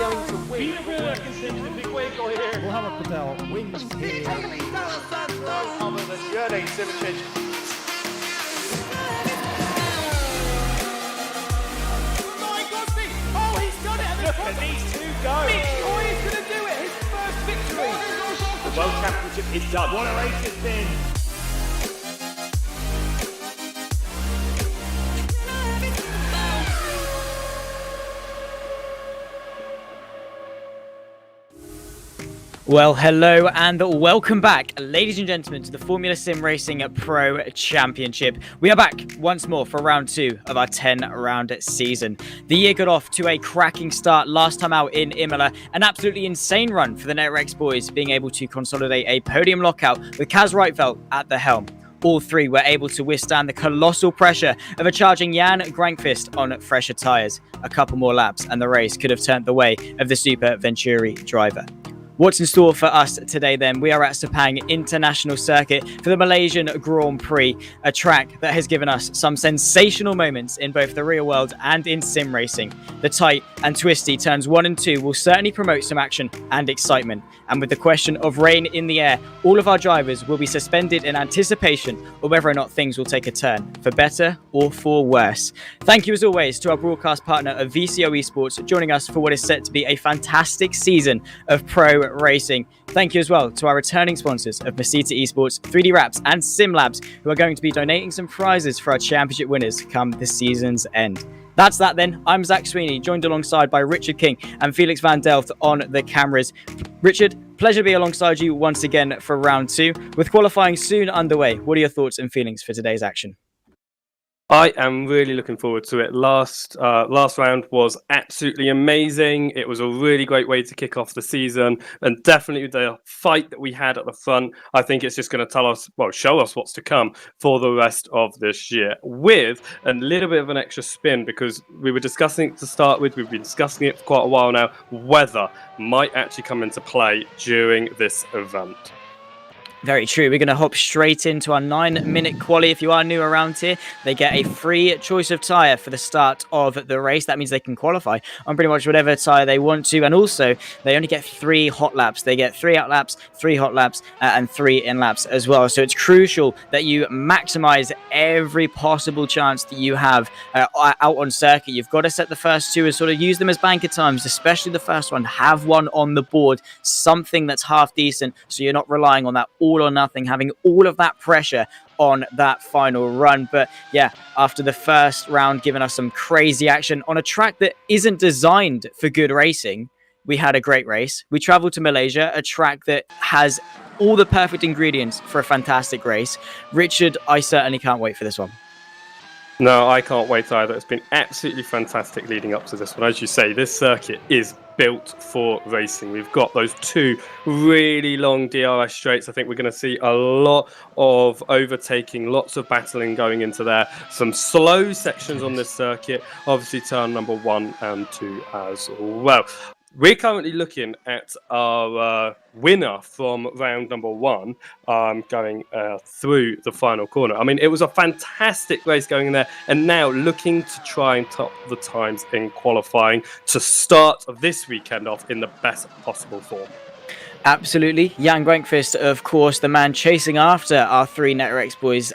going to win. Mohamed Patel wins here. Other than Rd.2. Oh, he's done it! Look at these two go! Oh, he's going to do it! His first victory! The World Championship is done. What a race it's been! Well, hello and welcome back, ladies and gentlemen, to the Formula SimRacing Pro Championship. We are back once more for round 2 of our 10-round season. The year got off to a cracking start last time out in Imola, an absolutely insane run for the NetRex boys, being able to consolidate a podium lockout with Kaz Reitveld at the helm. All three were able to withstand the colossal pressure of a charging Jan Grankvist on fresher tyres. A couple more laps and the race could have turned the way of the Super Venturi driver. What's in store for us today then? We are at Sepang International Circuit for the Malaysian Grand Prix, a track that has given us some sensational moments in both the real world and in sim racing. The tight and twisty turns 1 and 2 will certainly promote some action and excitement. And with the question of rain in the air, all of our drivers will be suspended in anticipation of whether or not things will take a turn, for better or for worse. Thank you as always to our broadcast partner of VCO eSports, joining us for what is set to be a fantastic season of pro racing. Thank you as well to our returning sponsors of Masita Esports, 3D Wraps and Sim Labs, who are going to be donating some prizes for our championship winners come the season's end. That's that then. I'm Zach Sweeney, joined alongside by Richard King and Felix van Delft on the cameras. Richard, pleasure to be alongside you once again for round 2. With qualifying soon underway, what are your thoughts and feelings for today's action? I am really looking forward to it. Last round was absolutely amazing. It was a really great way to kick off the season, and definitely the fight that we had at the front, I think it's just going to show us what's to come for the rest of this year, with a little bit of an extra spin, because we were discussing it to start with. We've been discussing it for quite a while now. Weather might actually come into play during this event. Very true. We're going to hop straight into our 9-minute quali. If you are new around here, they get a free choice of tyre for the start of the race. That means they can qualify on pretty much whatever tyre they want to. And also, they only get 3 hot laps. They get 3 out laps, 3 hot laps, and 3 in laps as well. So it's crucial that you maximise every possible chance that you have out on circuit. You've got to set the first 2 and sort of use them as banker times, especially the first one. Have one on the board, something that's half decent, so you're not relying on that all or nothing, having all of that pressure on that final run. But yeah, after the first round giving us some crazy action on a track that isn't designed for good racing, we had a great race. We traveled to Malaysia, a track that has all the perfect ingredients for a fantastic race. Richard, I certainly can't wait for this one. No, I can't wait either. It's been absolutely fantastic leading up to this one. As you say, this circuit is built for racing. We've got those 2 really long DRS straights. I think we're going to see a lot of overtaking, lots of battling going into there. Some slow sections on this circuit, obviously turn number 1 and 2 as well. We're currently looking at our winner from round number 1 going through the final corner. I mean, it was a fantastic race going in there, and now looking to try and top the times in qualifying to start this weekend off in the best possible form. Absolutely. Jan Grankvist, of course, the man chasing after our 3 NetRX boys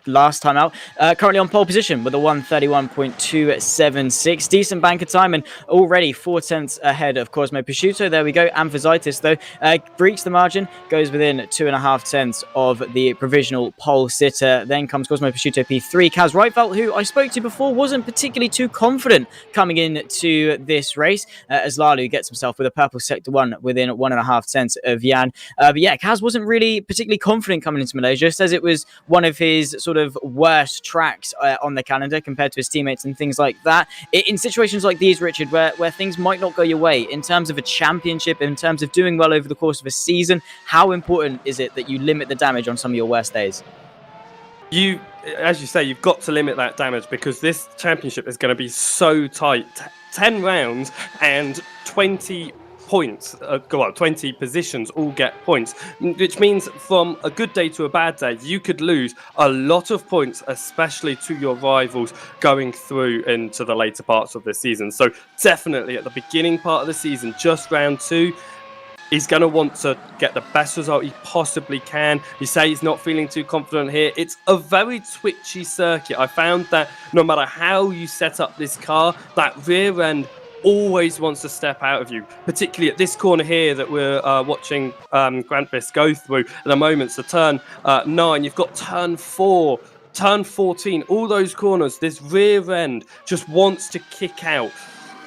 last time out. Currently on pole position with a 1:31.276. Decent banker time and already 4 tenths ahead of Cosmo Prosciutto. There we go. Amphizitis, though, breached the margin, goes within 2.5 tenths of the provisional pole sitter. Then comes Cosmo Prosciutto P3. Kaz Reitfeld, who I spoke to before, wasn't particularly too confident coming into this race, as Lalu gets himself with a purple sector 1 within 1.5 tenths of Jan. But yeah, Kaz wasn't really particularly confident coming into Malaysia. Says it was one of his sort of worst tracks on the calendar compared to his teammates and things like that. In situations like these, Richard, where things might not go your way, in terms of a championship, in terms of doing well over the course of a season, how important is it that you limit the damage on some of your worst days? As you say, you've got to limit that damage, because this championship is going to be so tight. 10 rounds and 20 points, 20 positions all get points, which means from a good day to a bad day, you could lose a lot of points, especially to your rivals going through into the later parts of the season. So definitely at the beginning part of the season, just round 2, he's going to want to get the best result he possibly can. You say he's not feeling too confident here. It's a very twitchy circuit. I found that no matter how you set up this car, that rear end always wants to step out of you, particularly at this corner here that we're watching Grantvis go through at the moment. So turn 9, you've got turn 4, turn 14, all those corners, this rear end just wants to kick out,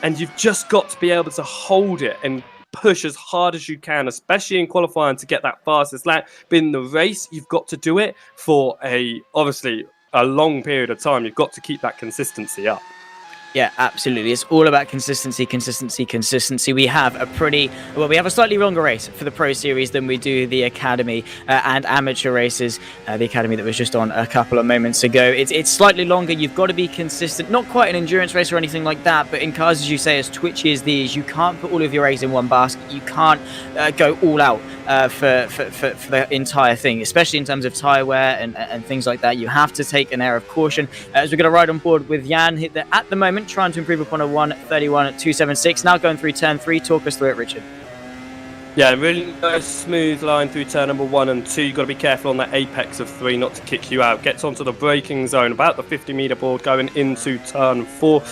and you've just got to be able to hold it and push as hard as you can, especially in qualifying, to get that fastest lap. But in the race, you've got to do it for obviously a long period of time. You've got to keep that consistency up. Yeah, absolutely. It's all about consistency, consistency, consistency. We have a slightly longer race for the Pro Series than we do the Academy and amateur races. The Academy that was just on a couple of moments ago. It's slightly longer. You've got to be consistent. Not quite an endurance race or anything like that, but in cars, as you say, as twitchy as these, you can't put all of your eggs in one basket. You can't go all out for the entire thing, especially in terms of tyre wear and things like that. You have to take an air of caution. As we're going to ride on board with Jan, at the moment, trying to improve upon a 1:31.276. Now going through turn 3. Talk us through it, Richard. Yeah, really nice smooth line through turn number 1 and 2. You've got to be careful on that apex of 3 not to kick you out. Gets onto the braking zone, about the 50-metre board going into turn 4.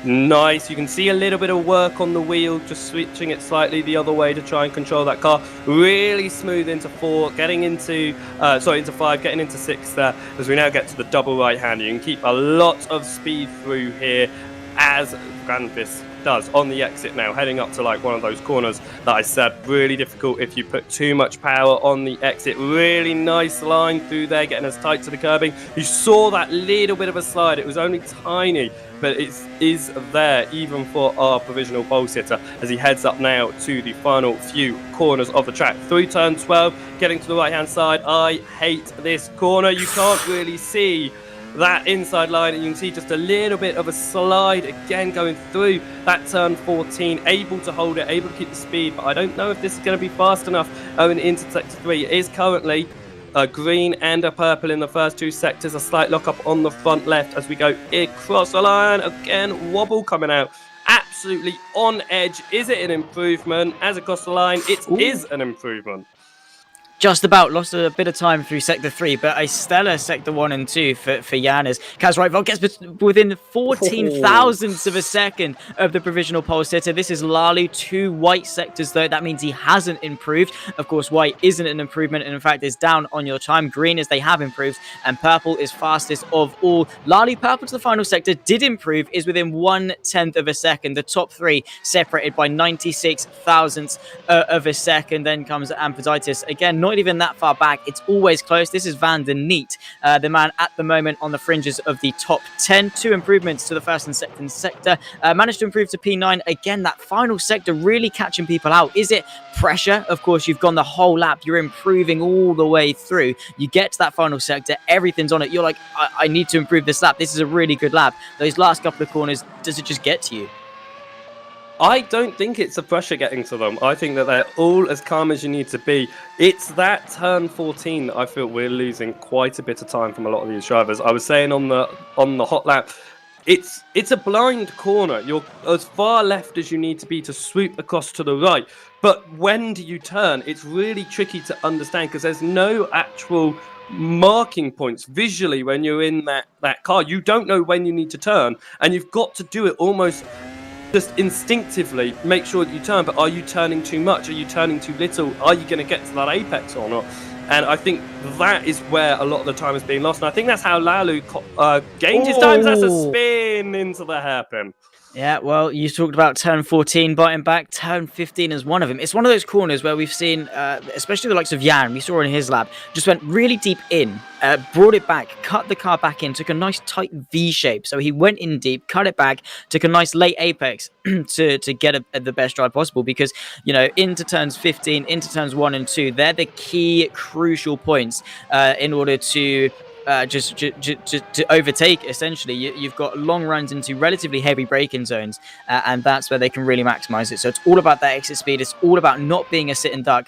Nice. You can see a little bit of work on the wheel, just switching it slightly the other way to try and control that car. Really smooth into 4, getting into 5, getting into 6 there, as we now get to the double right-hander. You can keep a lot of speed through here, as Grandvis does on the exit now, heading up to like one of those corners that I said, really difficult if you put too much power on the exit. Really nice line through there, getting us tight to the curbing. You saw that little bit of a slide. It was only tiny, but it is there even for our provisional pole sitter as he heads up now to the final few corners of the track. Through turn 12, getting to the right-hand side. I hate this corner. You can't really see that inside line, and you can see just a little bit of a slide again going through that turn 14, able to hold it, able to keep the speed, but I don't know if this is going to be fast enough going into sector 3. It is currently a green and a purple in the first 2 sectors, a slight lock up on the front left as we go across the line. Again, wobble coming out, absolutely on edge. Is it an improvement? As across the line, it is an improvement. Just about lost a bit of time through sector 3, but a stellar sector 1 and 2 for Jan as Kaz Reutevoort gets within 14 thousandths of a second of the provisional pole sitter. This is Lalu, 2 white sectors though. That means he hasn't improved. Of course, white isn't an improvement, and in fact is down on your time. Green is they have improved, and purple is fastest of all. Lalu, purple to the final sector, did improve, is within 1/10 of a second. The top 3 separated by 96 thousandths of a second. Then comes Amphiditis. Again, not even that far back. It's always close. This is Van der Neet, the man at the moment on the fringes of the top 10. 2 improvements to the first and second sector. Managed to improve to P9. Again, that final sector really catching people out. Is it pressure? Of course, you've gone the whole lap. You're improving all the way through. You get to that final sector. Everything's on it. You're like, I need to improve this lap. This is a really good lap. Those last couple of corners, does it just get to you? I don't think it's the pressure getting to them. I think that they're all as calm as you need to be. It's that turn 14 that I feel we're losing quite a bit of time from a lot of these drivers. I was saying on the hot lap, it's a blind corner. You're as far left as you need to be to swoop across to the right. But when do you turn? It's really tricky to understand because there's no actual marking points visually when you're in that car. You don't know when you need to turn, and you've got to do it almost just instinctively. Make sure that you turn, but are you turning too much? Are you turning too little? Are you going to get to that apex or not? And I think that is where a lot of the time is being lost. And I think that's how Lalu gained his time. That's a spin into the hairpin. Yeah, well, you talked about turn 14 biting back. Turn 15 is one of them. It's one of those corners where we've seen, especially the likes of Jan, we saw in his lap, just went really deep in, brought it back, cut the car back in, took a nice tight V shape. So he went in deep, cut it back, took a nice late apex to get the best drive possible because, you know, into turns 15, into turns 1 and 2, they're the key crucial points in order to just to overtake. Essentially, you've got long runs into relatively heavy braking zones, and that's where they can really maximize it. So it's all about that exit speed. It's all about not being a sit and duck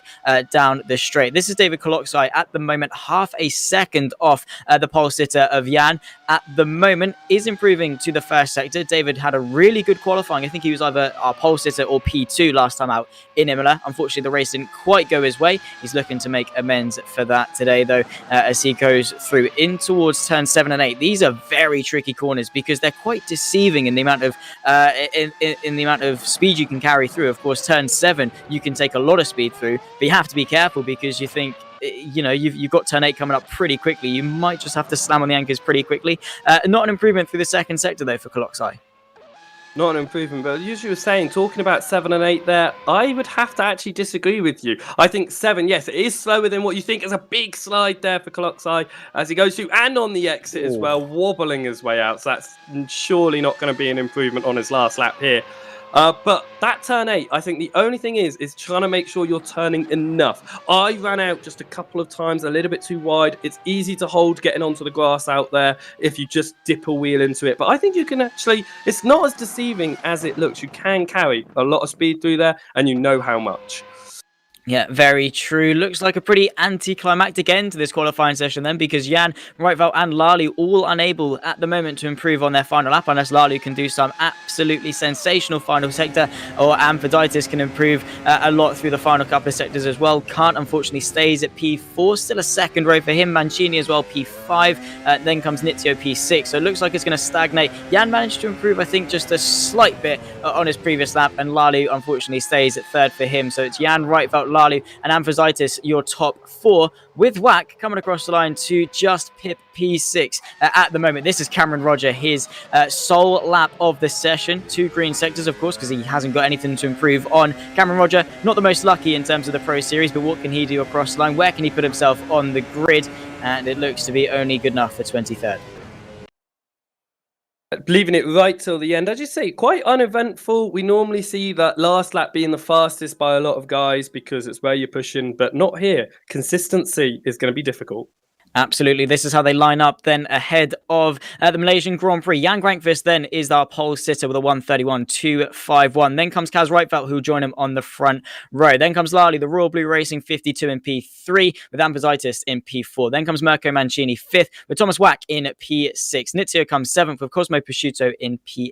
down the straight. This is David Koloksai at the moment, half a second off the pole sitter of Jan. At the moment, is improving to the first sector. David had a really good qualifying. I think he was either our pole sitter or P2 last time out in Imola. Unfortunately, the race didn't quite go his way. He's looking to make amends for that today, though, as he goes through in towards turn 7 and 8. These are very tricky corners because they're quite deceiving in the amount of in the amount of speed you can carry through. Of course, turn 7 you can take a lot of speed through, but you have to be careful because you think, you know, you've got turn 8 coming up pretty quickly. You might just have to slam on the anchors pretty quickly. Not an improvement through the second sector though for Koloksai. Not an improvement, but as you were saying, talking about 7 and 8 there, I would have to actually disagree with you. I think 7, yes, it is slower than what you think. There's a big slide there for Coloxai as he goes through, and on the exit as well, wobbling his way out. So that's surely not going to be an improvement on his last lap here. But that turn 8, I think the only thing is trying to make sure you're turning enough. I ran out just a couple of times, a little bit too wide. It's easy to hold getting onto the grass out there if you just dip a wheel into it. But I think you can actually, it's not as deceiving as it looks. You can carry a lot of speed through there, and you know how much. Yeah, very true. Looks like a pretty anticlimactic end to this qualifying session then, because Jan, Rifelt and Lalu all unable at the moment to improve on their final lap, unless Lalu can do some absolutely sensational final sector, or Amphiditis can improve a lot through the final couple of sectors as well. Kant unfortunately stays at P4, still a second row for him. Mancini as well, P5, then comes Nitio P6, so it looks like it's going to stagnate. Jan managed to improve, I think, just a slight bit on his previous lap, and Lalu unfortunately stays at third for him. So it's Jan, Rifelt, Lalu and Amphiditis, your top 4, with Whack coming across the line to just pip P6 at the moment. This is Cameron Roger, his sole lap of the session. 2 green sectors, of course, because he hasn't got anything to improve on. Cameron Roger, not the most lucky in terms of the Pro Series, but what can he do across the line? Where can he put himself on the grid? And it looks to be only good enough for 23rd. Leaving it right till the end. As you say, quite uneventful. We normally see that last lap being the fastest by a lot of guys because it's where you're pushing, but not here. Consistency is going to be difficult. Absolutely. This is how they line up then ahead of the Malaysian Grand Prix. Jan Grankvist then is our pole sitter with a 1:31.251. Then comes Kaz Reitfeld, who'll join him on the front row. Then comes Lali, the Royal Blue Racing 52 in P3 with Amphiditis in P4. Then comes Mirko Mancini 5th with Thomas Wack in P6. Nitio comes 7th with Cosmo Prosciutto in P8.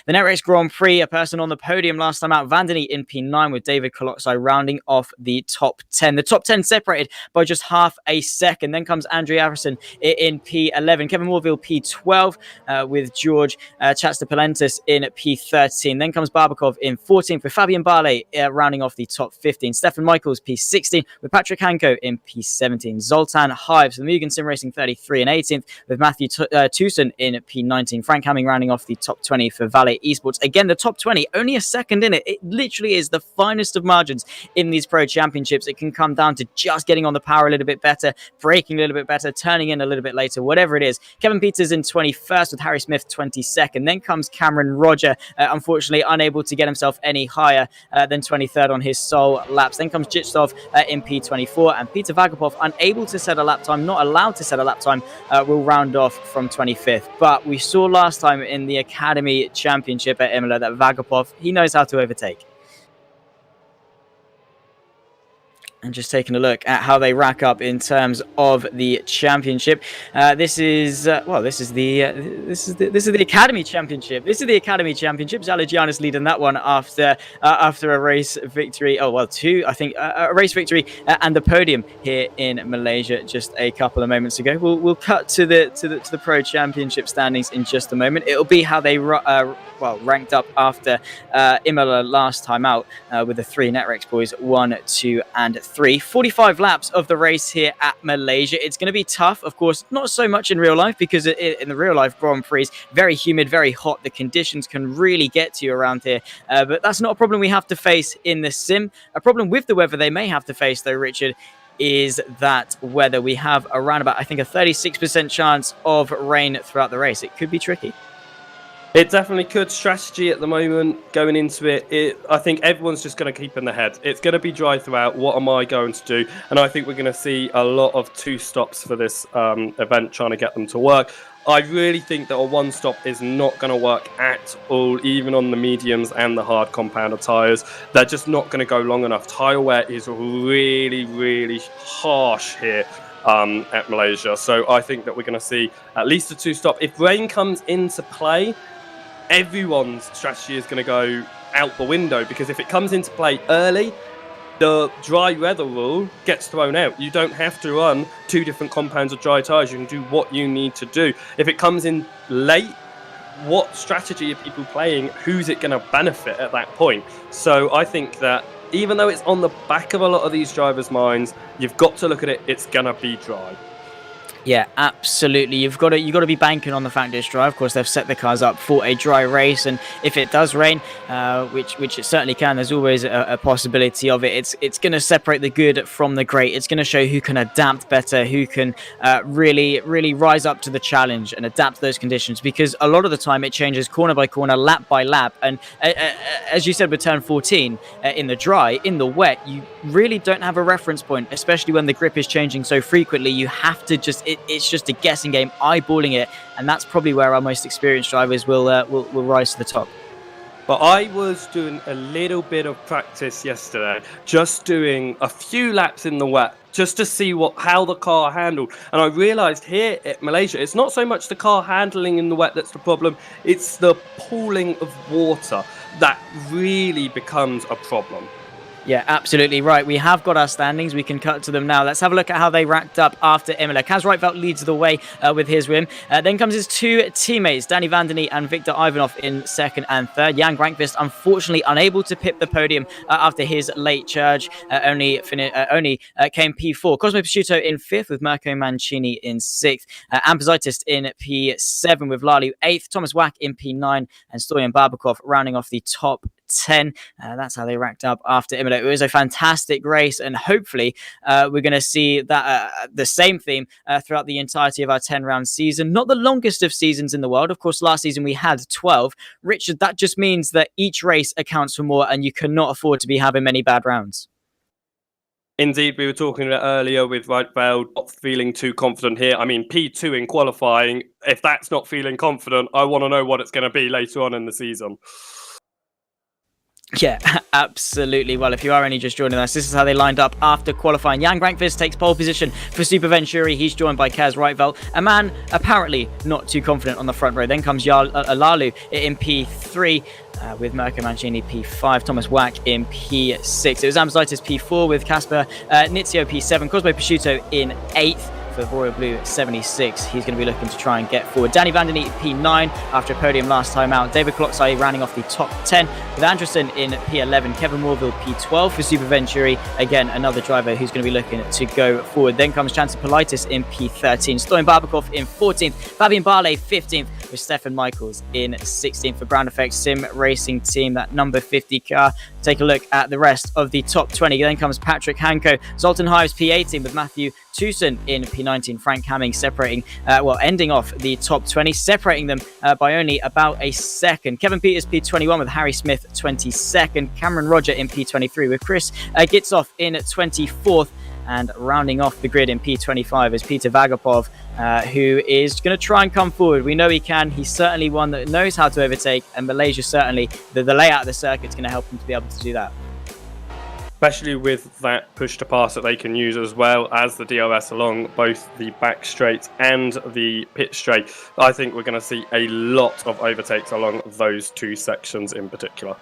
The NetRace Grand Prix, a person on the podium last time out, Vandeny in P9 with David Coloxai rounding off the top 10. The top 10 separated by just half a second. Then comes Andrew Harrison in P11. Kevin Morville P12 with George Chatstopalentis in P13. Then comes Barbakov in 14th with Fabian Barley rounding off the top 15. Stefan Michaels P16 with Patrick Hanko in P17. Zoltan Hives, the Mugen SimRacing 33 and 18th with Matthew Tewson in P19. Frank Hamming rounding off the top 20 for Valet Esports. Again, the top 20, only a second in it. It literally is the finest of margins in these pro championships. It can come down to just getting on the power a little bit better, braking a little bit better, turning in a little bit later, whatever it is. Kevin Peters in 21st with Harry Smith 22nd. Then comes Cameron Roger, unfortunately unable to get himself any higher than 23rd on his sole laps. Then comes Jitstov in P24, and Peter Vagapov, unable to set a lap time, not allowed to set a lap time, will round off from 25th. But we saw last time in the Academy Championship at Imola that Vagapov, he knows how to overtake. And just taking a look at how they rack up in terms of the championship. This is the Academy Championship. This is the Academy Championship. Zalagianis leading that one after a race victory. Oh well, a race victory and the podium here in Malaysia just a couple of moments ago. We'll cut to the Pro Championship standings in just a moment. It'll be how they ranked up after Imola last time out with the 3 NetRex boys, 1, 2, and 3. 45 laps of the race here at Malaysia. It's going to be tough, of course, not so much in real life, because in the real life Grand Prix, very humid, very hot. The conditions can really get to you around here. But that's not a problem we have to face in the sim. A problem with the weather they may have to face, though, Richard, is that weather. We have around about, I think, a 36% chance of rain throughout the race. It could be tricky. It definitely could. Strategy at the moment going into it, I think everyone's just going to keep in the head. It's going to be dry throughout. What am I going to do? And I think we're going to see a lot of 2 stops for this event, trying to get them to work. I really think that a 1 stop is not going to work at all, even on the mediums and the hard compounder tyres. They're just not going to go long enough. Tyre wear is really, really harsh here at Malaysia. So I think that we're going to see at least a 2 stop. If rain comes into play, everyone's strategy is going to go out the window, because if it comes into play early, the dry weather rule gets thrown out. You don't have to run 2 different compounds of dry tyres. You can do what you need to do. If it comes in late, what strategy are people playing? Who's it going to benefit at that point? So I think that even though it's on the back of a lot of these drivers' minds, you've got to look at it. It's going to be dry. Yeah, absolutely. You've got to be banking on the fact this dry. Of course, they've set the cars up for a dry race, and if it does rain, which it certainly can, there's always a possibility of it. It's going to separate the good from the great. It's going to show who can adapt better, who can really rise up to the challenge and adapt to those conditions. Because a lot of the time, it changes corner by corner, lap by lap, and as you said with turn 14, in the dry, in the wet, you really don't have a reference point, especially when the grip is changing so frequently. You have to just it's just a guessing game, eyeballing it, and that's probably where our most experienced drivers will rise to the top. But I was doing a little bit of practice yesterday, just doing a few laps in the wet, just to see how the car handled. And I realised here at Malaysia, it's not so much the car handling in the wet that's the problem, it's the pooling of water that really becomes a problem. Yeah, absolutely right. We have got our standings. We can cut to them now. Let's have a look at how they racked up after Imola. Kaz Rifelt leads the way with his win. Then comes his two teammates, Danny Van Der Nee and Victor Ivanov in second and third. Jan Grankvist, unfortunately, unable to pip the podium after his late charge. Only came P4. Cosmo Prosciutto in fifth with Mirko Mancini in sixth. Amperzaitis in P7 with Lalu eighth. Thomas Wack in P9 and Stoyan Barbakov rounding off the top 10. That's how they racked up after Imola. It was a fantastic race, and hopefully we're going to see that the same theme throughout the entirety of our 10-round season. Not the longest of seasons in the world. Of course, last season we had 12. Richard, that just means that each race accounts for more, and you cannot afford to be having many bad rounds. Indeed, we were talking about earlier with Rifelt not feeling too confident here. I mean, P2 in qualifying, if that's not feeling confident, I want to know what it's going to be later on in the season. Yeah, absolutely. Well, if you are only just joining us, this is how they lined up after qualifying. Jan Grankvist takes pole position for Super Venturi. He's joined by Kaz Rifelt, a man apparently not too confident on the front row. Then comes Lalu in P3 with Mirko Mancini P5, Thomas Wack in P6. It was Amperzaitis P4 with Casper Nizio P7, Cosmo Prosciutto in 8th. For Royal Blue 76, he's going to be looking to try and get forward. Danny Van Der Nee P9 after a podium last time out. David Klotzai rounding off the top 10 with Anderson in P11. Kevin Morville P12 for Super Venturi. Again, another driver who's going to be looking to go forward. Then comes Chance Politis in P13. Stoyan Barbakov in 14th. Fabian Barley 15th with Stefan Michaels in 16th for Ground Effect Sim Racing Team, that number 50 car. Take a look at the rest of the top 20. Then comes Patrick Hanko, Zoltan Hives P18 with Matthew Tucson in P19. Frank Hamming separating, ending off the top 20, separating them by only about a second. Kevin Peters P21 with Harry Smith 22nd. Cameron Roger in P23 with Chris Gitzoff in 24th. And rounding off the grid in P25 is Peter Vagapov, who is going to try and come forward. We know he can. He's certainly one that knows how to overtake, and Malaysia certainly, the layout of the circuit is going to help him to be able to do that. Especially with that push to pass that they can use, as well as the DRS along both the back straight and the pit straight. I think we're going to see a lot of overtakes along those two sections in particular.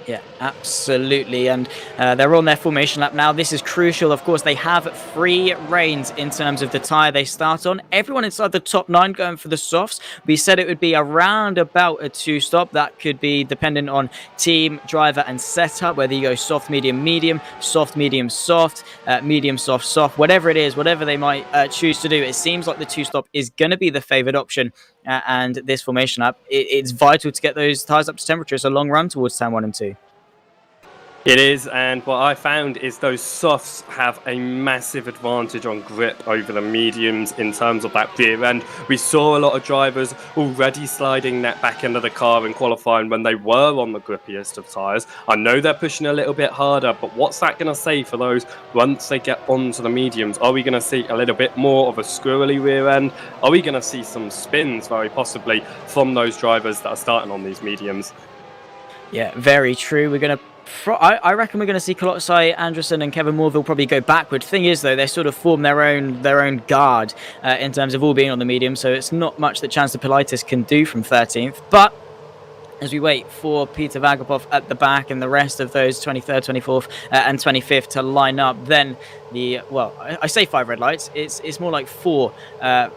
Yeah, absolutely. And they're on their formation lap now. This is crucial. Of course, they have free reins in terms of the tyre they start on. Everyone inside the top 9 going for the softs. We said it would be around about a 2-stop. That could be dependent on team, driver and setup, whether you go soft, medium, medium, soft, medium, soft, medium, soft, soft, whatever it is, whatever they might choose to do. It seems like the 2-stop is going to be the favoured option. And this formation lap, it's vital to get those tyres up to temperature. It's a long run towards turn 1 and 2. It is, and what I found is those softs have a massive advantage on grip over the mediums in terms of that rear end. We saw a lot of drivers already sliding that back end of the car in qualifying when they were on the grippiest of tyres. I know they're pushing a little bit harder, but what's that going to say for those once they get onto the mediums? Are we going to see a little bit more of a squirrely rear end? Are we going to see some spins, very possibly, from those drivers that are starting on these mediums? Yeah, very true. We're going to I reckon we're going to see Klotzai, Anderson and Kevin Morville probably go backward. Thing is, though, they sort of form their own guard in terms of all being on the medium, so it's not much that Chance Politis can do from 13th. But as we wait for Peter Vagapov at the back and the rest of those 23rd, 24th and 25th to line up, then I say 5 red lights. It's more like 4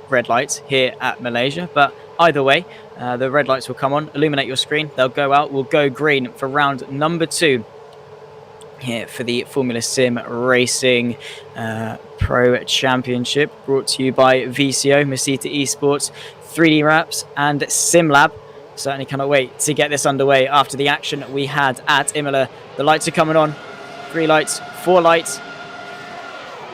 red lights here at Malaysia, but either way, the red lights will come on, illuminate your screen, they'll go out, will go green for round number 2 here for the Formula Sim Racing Pro Championship, brought to you by VCO, Mesita eSports, 3D Wraps, and SimLab. Certainly cannot wait to get this underway after the action we had at Imola. The lights are coming on. 3 lights, 4 lights.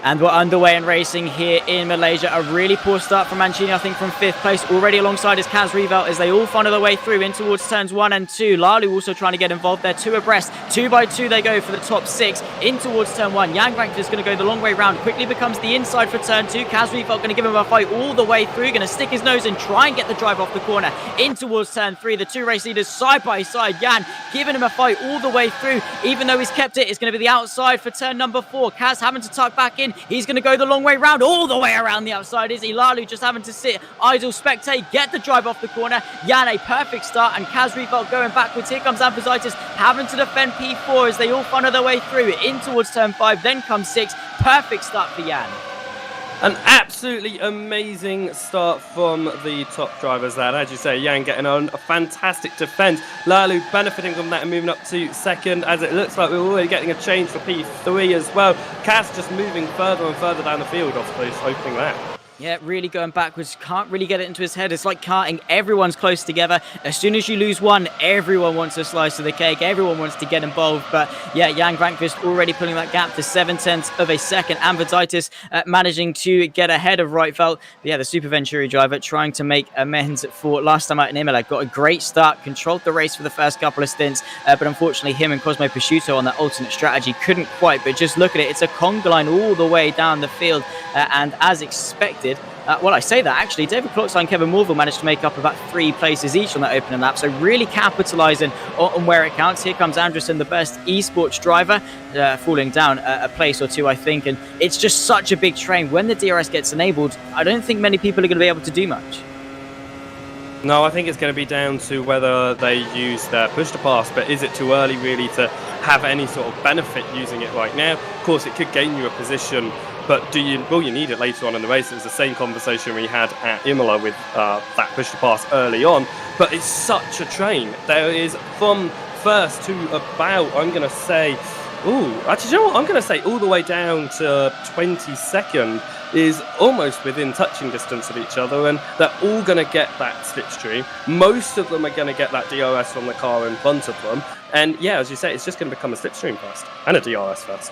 And we're underway in racing here in Malaysia. A really poor start from Mancini, I think, from 5th place. Already alongside is Kaz Revelt as they all funnel their way through in towards turns 1 and 2. Lalu also trying to get involved there, 2 abreast. 2 by 2 they go for the top 6 in towards turn 1. Jan Grankvist is going to go the long way round. Quickly becomes the inside for turn 2. Kaz Revelt going to give him a fight all the way through. Going to stick his nose and try and get the drive off the corner in towards turn 3. The 2 race leaders side by side. Jan giving him a fight all the way through. Even though he's kept it, it's going to be the outside for turn number 4. Kaz having to tuck back in. He's going to go the long way round, all the way around the outside is Lalu, just having to sit idle, spectate, get the drive off the corner. Jan, a perfect start, and Kaz Revelt going backwards. Here comes Amphisitis having to defend P4 as they all funnel their way through in towards turn 5. Then comes 6. Perfect start for Jan. An absolutely amazing start from the top drivers there. As you say, Jan getting on a fantastic defence. Lalu benefiting from that and moving up to 2nd, as it looks like we're already getting a change for P3 as well. Kaz just moving further and further down the field off this opening lap. Yeah, really going backwards. Can't really get it into his head. It's like karting. Everyone's close together. As soon as you lose one, everyone wants a slice of the cake. Everyone wants to get involved. But yeah, Jan Grankvist already pulling that gap to 7/10 of a second. Amphisitis managing to get ahead of rFactor. Yeah, the Super Venturi driver trying to make amends for last time out in Imola. Got a great start, controlled the race for the first couple of stints. But unfortunately, him and Cosmo Prosciutto on that alternate strategy couldn't quite. But just look at it. It's a conga line all the way down the field. And as expected, well, I say that actually, David Klotzai and Kevin Morville managed to make up about 3 places each on that opening lap, so really capitalising on where it counts. Here comes Anderson, the best eSports driver, falling down a place or 2, I think, and it's just such a big train. When the DRS gets enabled, I don't think many people are going to be able to do much. No, I think it's going to be down to whether they use their push to pass, but is it too early really to have any sort of benefit using it right now? Of course, it could gain you a position, but will you need it later on in the race? It was the same conversation we had at Imola with that push to pass early on, but it's such a train. There is from 1st to about, I'm going to say, actually, you know what? I'm going to say all the way down to 22nd is almost within touching distance of each other, and they're all going to get that slipstream. Most of them are going to get that DRS from the car in front of them, and yeah, as you say, it's just going to become a slipstream first and a DRS first.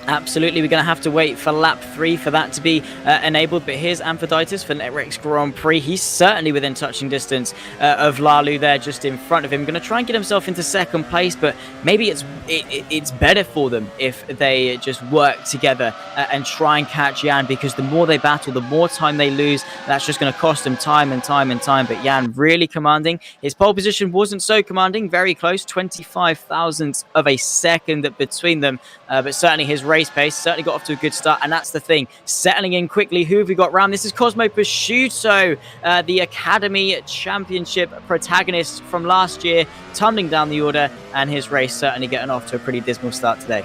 Absolutely, we're going to have to wait for lap 3 for that to be enabled. But here's Amphisitis for Netrex Grand Prix. He's certainly within touching distance of Lalu there, just in front of him. Going to try and get himself into 2nd place, but maybe it's better for them if they just work together and try and catch Jan, because the more they battle, the more time they lose. That's just going to cost them time and time and time. But Jan really commanding. His pole position wasn't so commanding, very close, 25 thousandths of a second between them. But certainly his race pace certainly got off to a good start, and that's the thing, settling in quickly. Who have we got round? This is Cosmo Prosciutto, the Academy Championship protagonist from last year, tumbling down the order, and his race certainly getting off to a pretty dismal start today.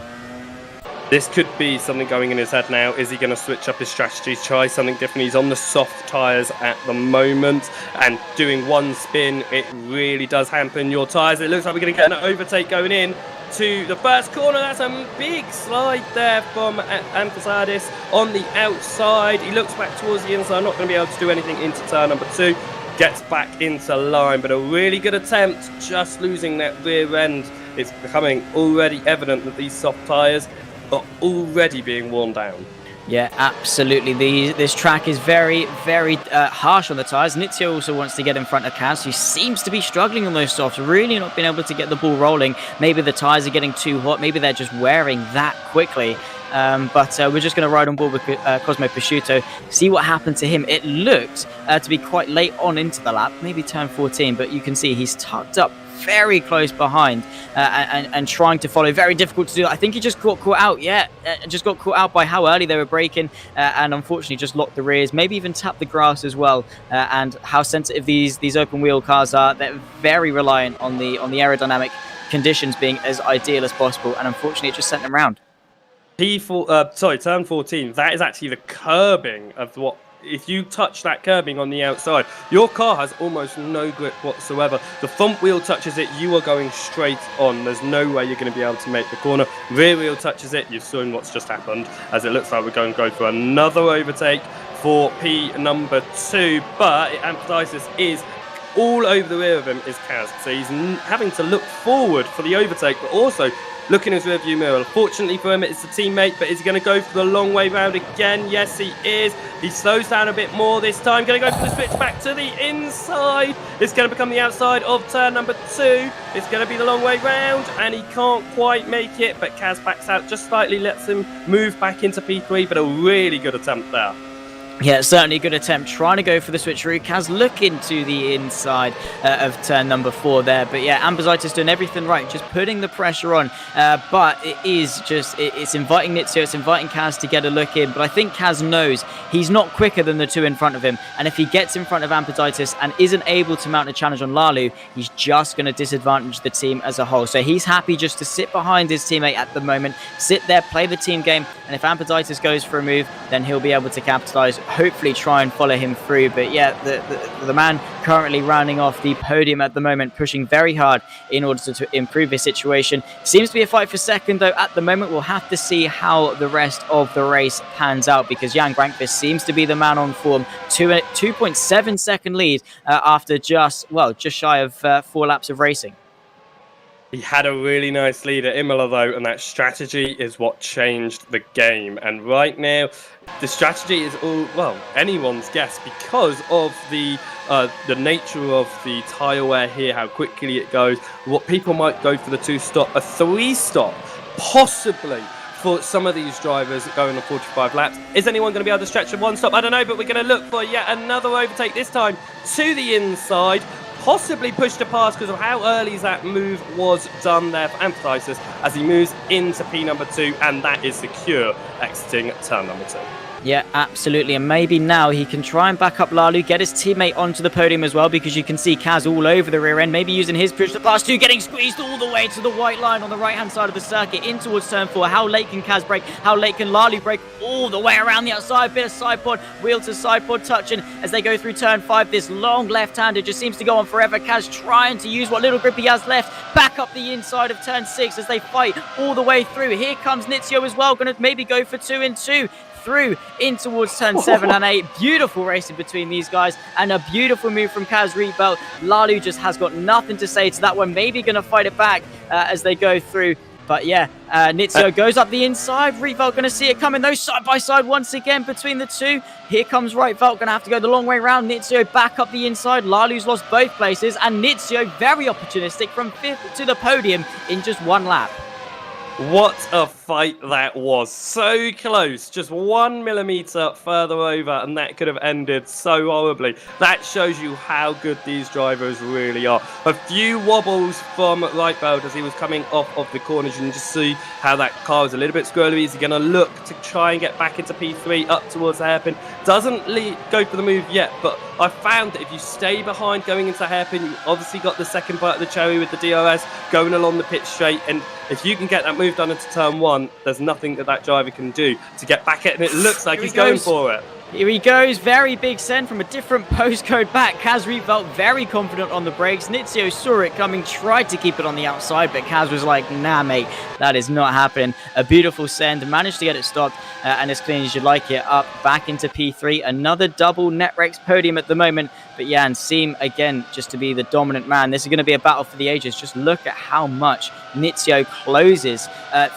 This could be something going in his head now. Is he going to switch up his strategies, try something different? He's on the soft tyres at the moment, and doing one spin, it really does hamper your tyres. It looks like we're going to get an overtake going in to the first corner. That's a big slide there from Amphisitis on the outside. He looks back towards the inside, not going to be able to do anything into turn number 2. Gets back into line, but a really good attempt, just losing that rear end. It's becoming already evident that these soft tyres are already being worn down. Yeah, absolutely. This track is very, very harsh on the tyres. Nizio also wants to get in front of Kaz, who seems to be struggling on those softs, really not being able to get the ball rolling. Maybe the tyres are getting too hot. Maybe they're just wearing that quickly. But we're just going to ride on board with Cosmo Prosciutto, see what happened to him. It looked to be quite late on into the lap, maybe turn 14, but you can see he's tucked up very close behind and trying to follow. Very difficult to do that. I think he just got caught out. Just got caught out by how early they were braking, and unfortunately just locked the rears, maybe even tapped the grass as well. And how sensitive these open wheel cars are. They're very reliant on the aerodynamic conditions being as ideal as possible, and unfortunately it just sent them round. Turn 14, that is actually the curbing of what if you touch that curbing on the outside, your car has almost no grip whatsoever. The front wheel touches it, you are going straight on. There's no way you're going to be able to make the corner. Rear wheel touches it, you've seen what's just happened, as it looks like we're going to go for another overtake for P number 2, but Emphasis is all over the rear of him is Kaz, so he's having to look forward for the overtake, but also look in his rearview mirror. Fortunately for him, it's a teammate, but is he going to go for the long way round again? Yes, he is. He slows down a bit more this time. Going to go for the switch back to the inside. It's going to become the outside of turn number 2. It's going to be the long way round, and he can't quite make it, but Kaz backs out just slightly, lets him move back into P3, but a really good attempt there. Yeah, certainly a good attempt trying to go for the switcheroo. Kaz looking to the inside of turn number 4 there. But yeah, Amberzitis doing everything right, just putting the pressure on. But it is just, it's inviting Nitsuo, it's inviting Kaz to get a look in. But I think Kaz knows he's not quicker than the 2 in front of him. And if he gets in front of Amberzitis and isn't able to mount a challenge on Lalu, he's just going to disadvantage the team as a whole. So he's happy just to sit behind his teammate at the moment, sit there, play the team game. And if Amberzitis goes for a move, then he'll be able to capitalize, hopefully try and follow him through. But yeah, the man currently rounding off the podium at the moment, pushing very hard in order to improve his situation. Seems to be a fight for second, though. At the moment, we'll have to see how the rest of the race pans out, because Jan Grankvist seems to be the man on form. 2.7 second lead after just shy of 4 laps of racing. He had a really nice lead at Imola, though, and that strategy is what changed the game. And right now, the strategy is anyone's guess, because of the nature of the tyre wear here, how quickly it goes. What people might go for the 2-stop, a 3-stop, possibly. For some of these drivers going on 45 laps. Is anyone going to be able to stretch a 1-stop? I don't know, but we're going to look for yet another overtake, this time to the inside. Possibly pushed to pass because of how early that move was done there for Emphasis as he moves into P number 2, and that is secure, exiting turn number 2. Yeah, absolutely. And maybe now he can try and back up Lalu, get his teammate onto the podium as well, because you can see Kaz all over the rear end, maybe using his push to pass 2, getting squeezed all the way to the white line on the right-hand side of the circuit in towards turn 4. How late can Kaz brake? How late can Lalu brake? All the way around the outside, bit of side pod, wheel to side pod touching as they go through turn 5. This long left-hander just seems to go on forever. Kaz trying to use what little grip he has left, back up the inside of turn 6 as they fight all the way through. Here comes Nitsuo as well, going to maybe go for 2 and 2. Through in towards turn 7 and 8. Beautiful racing between these guys, and a beautiful move from Kaz Rietveld. Lalu just has got nothing to say to that one. Maybe going to fight it back as they go through. But yeah, Nitsuo goes up the inside. Rietveld going to see it coming, though, side by side once again between the two. Here comes Rietveld, going to have to go the long way round. Nitsuo back up the inside. Lalu's lost both places, and Nitsuo very opportunistic from 5th to the podium in just 1 lap. What a fight that was. So close, just 1 millimeter further over, and that could have ended so horribly. That shows you how good these drivers really are. A few wobbles from Rietveld as he was coming off of the corners. You can just see how that car is a little bit squirrely. He's going to look to try and get back into P3 up towards the hairpin. Doesn't go for the move yet, but I found that if you stay behind going into the hairpin, you obviously got the second bite of the cherry with the DRS going along the pit straight, and if you can get that move done into turn 1, there's nothing that driver can do to get back at it, and it looks like he's going for it. Here he goes, very big send from a different postcode back. Kaz Rietveld very confident on the brakes. Nitsuo saw it coming, tried to keep it on the outside, but Kaz was like, nah, mate, that is not happening. A beautiful send, managed to get it stopped, and as clean as you'd like it, up back into P3. Another double Netrex podium at the moment. But yeah, and Seem again just to be the dominant man. This is going to be a battle for the ages. Just look at how much Nitsuo closes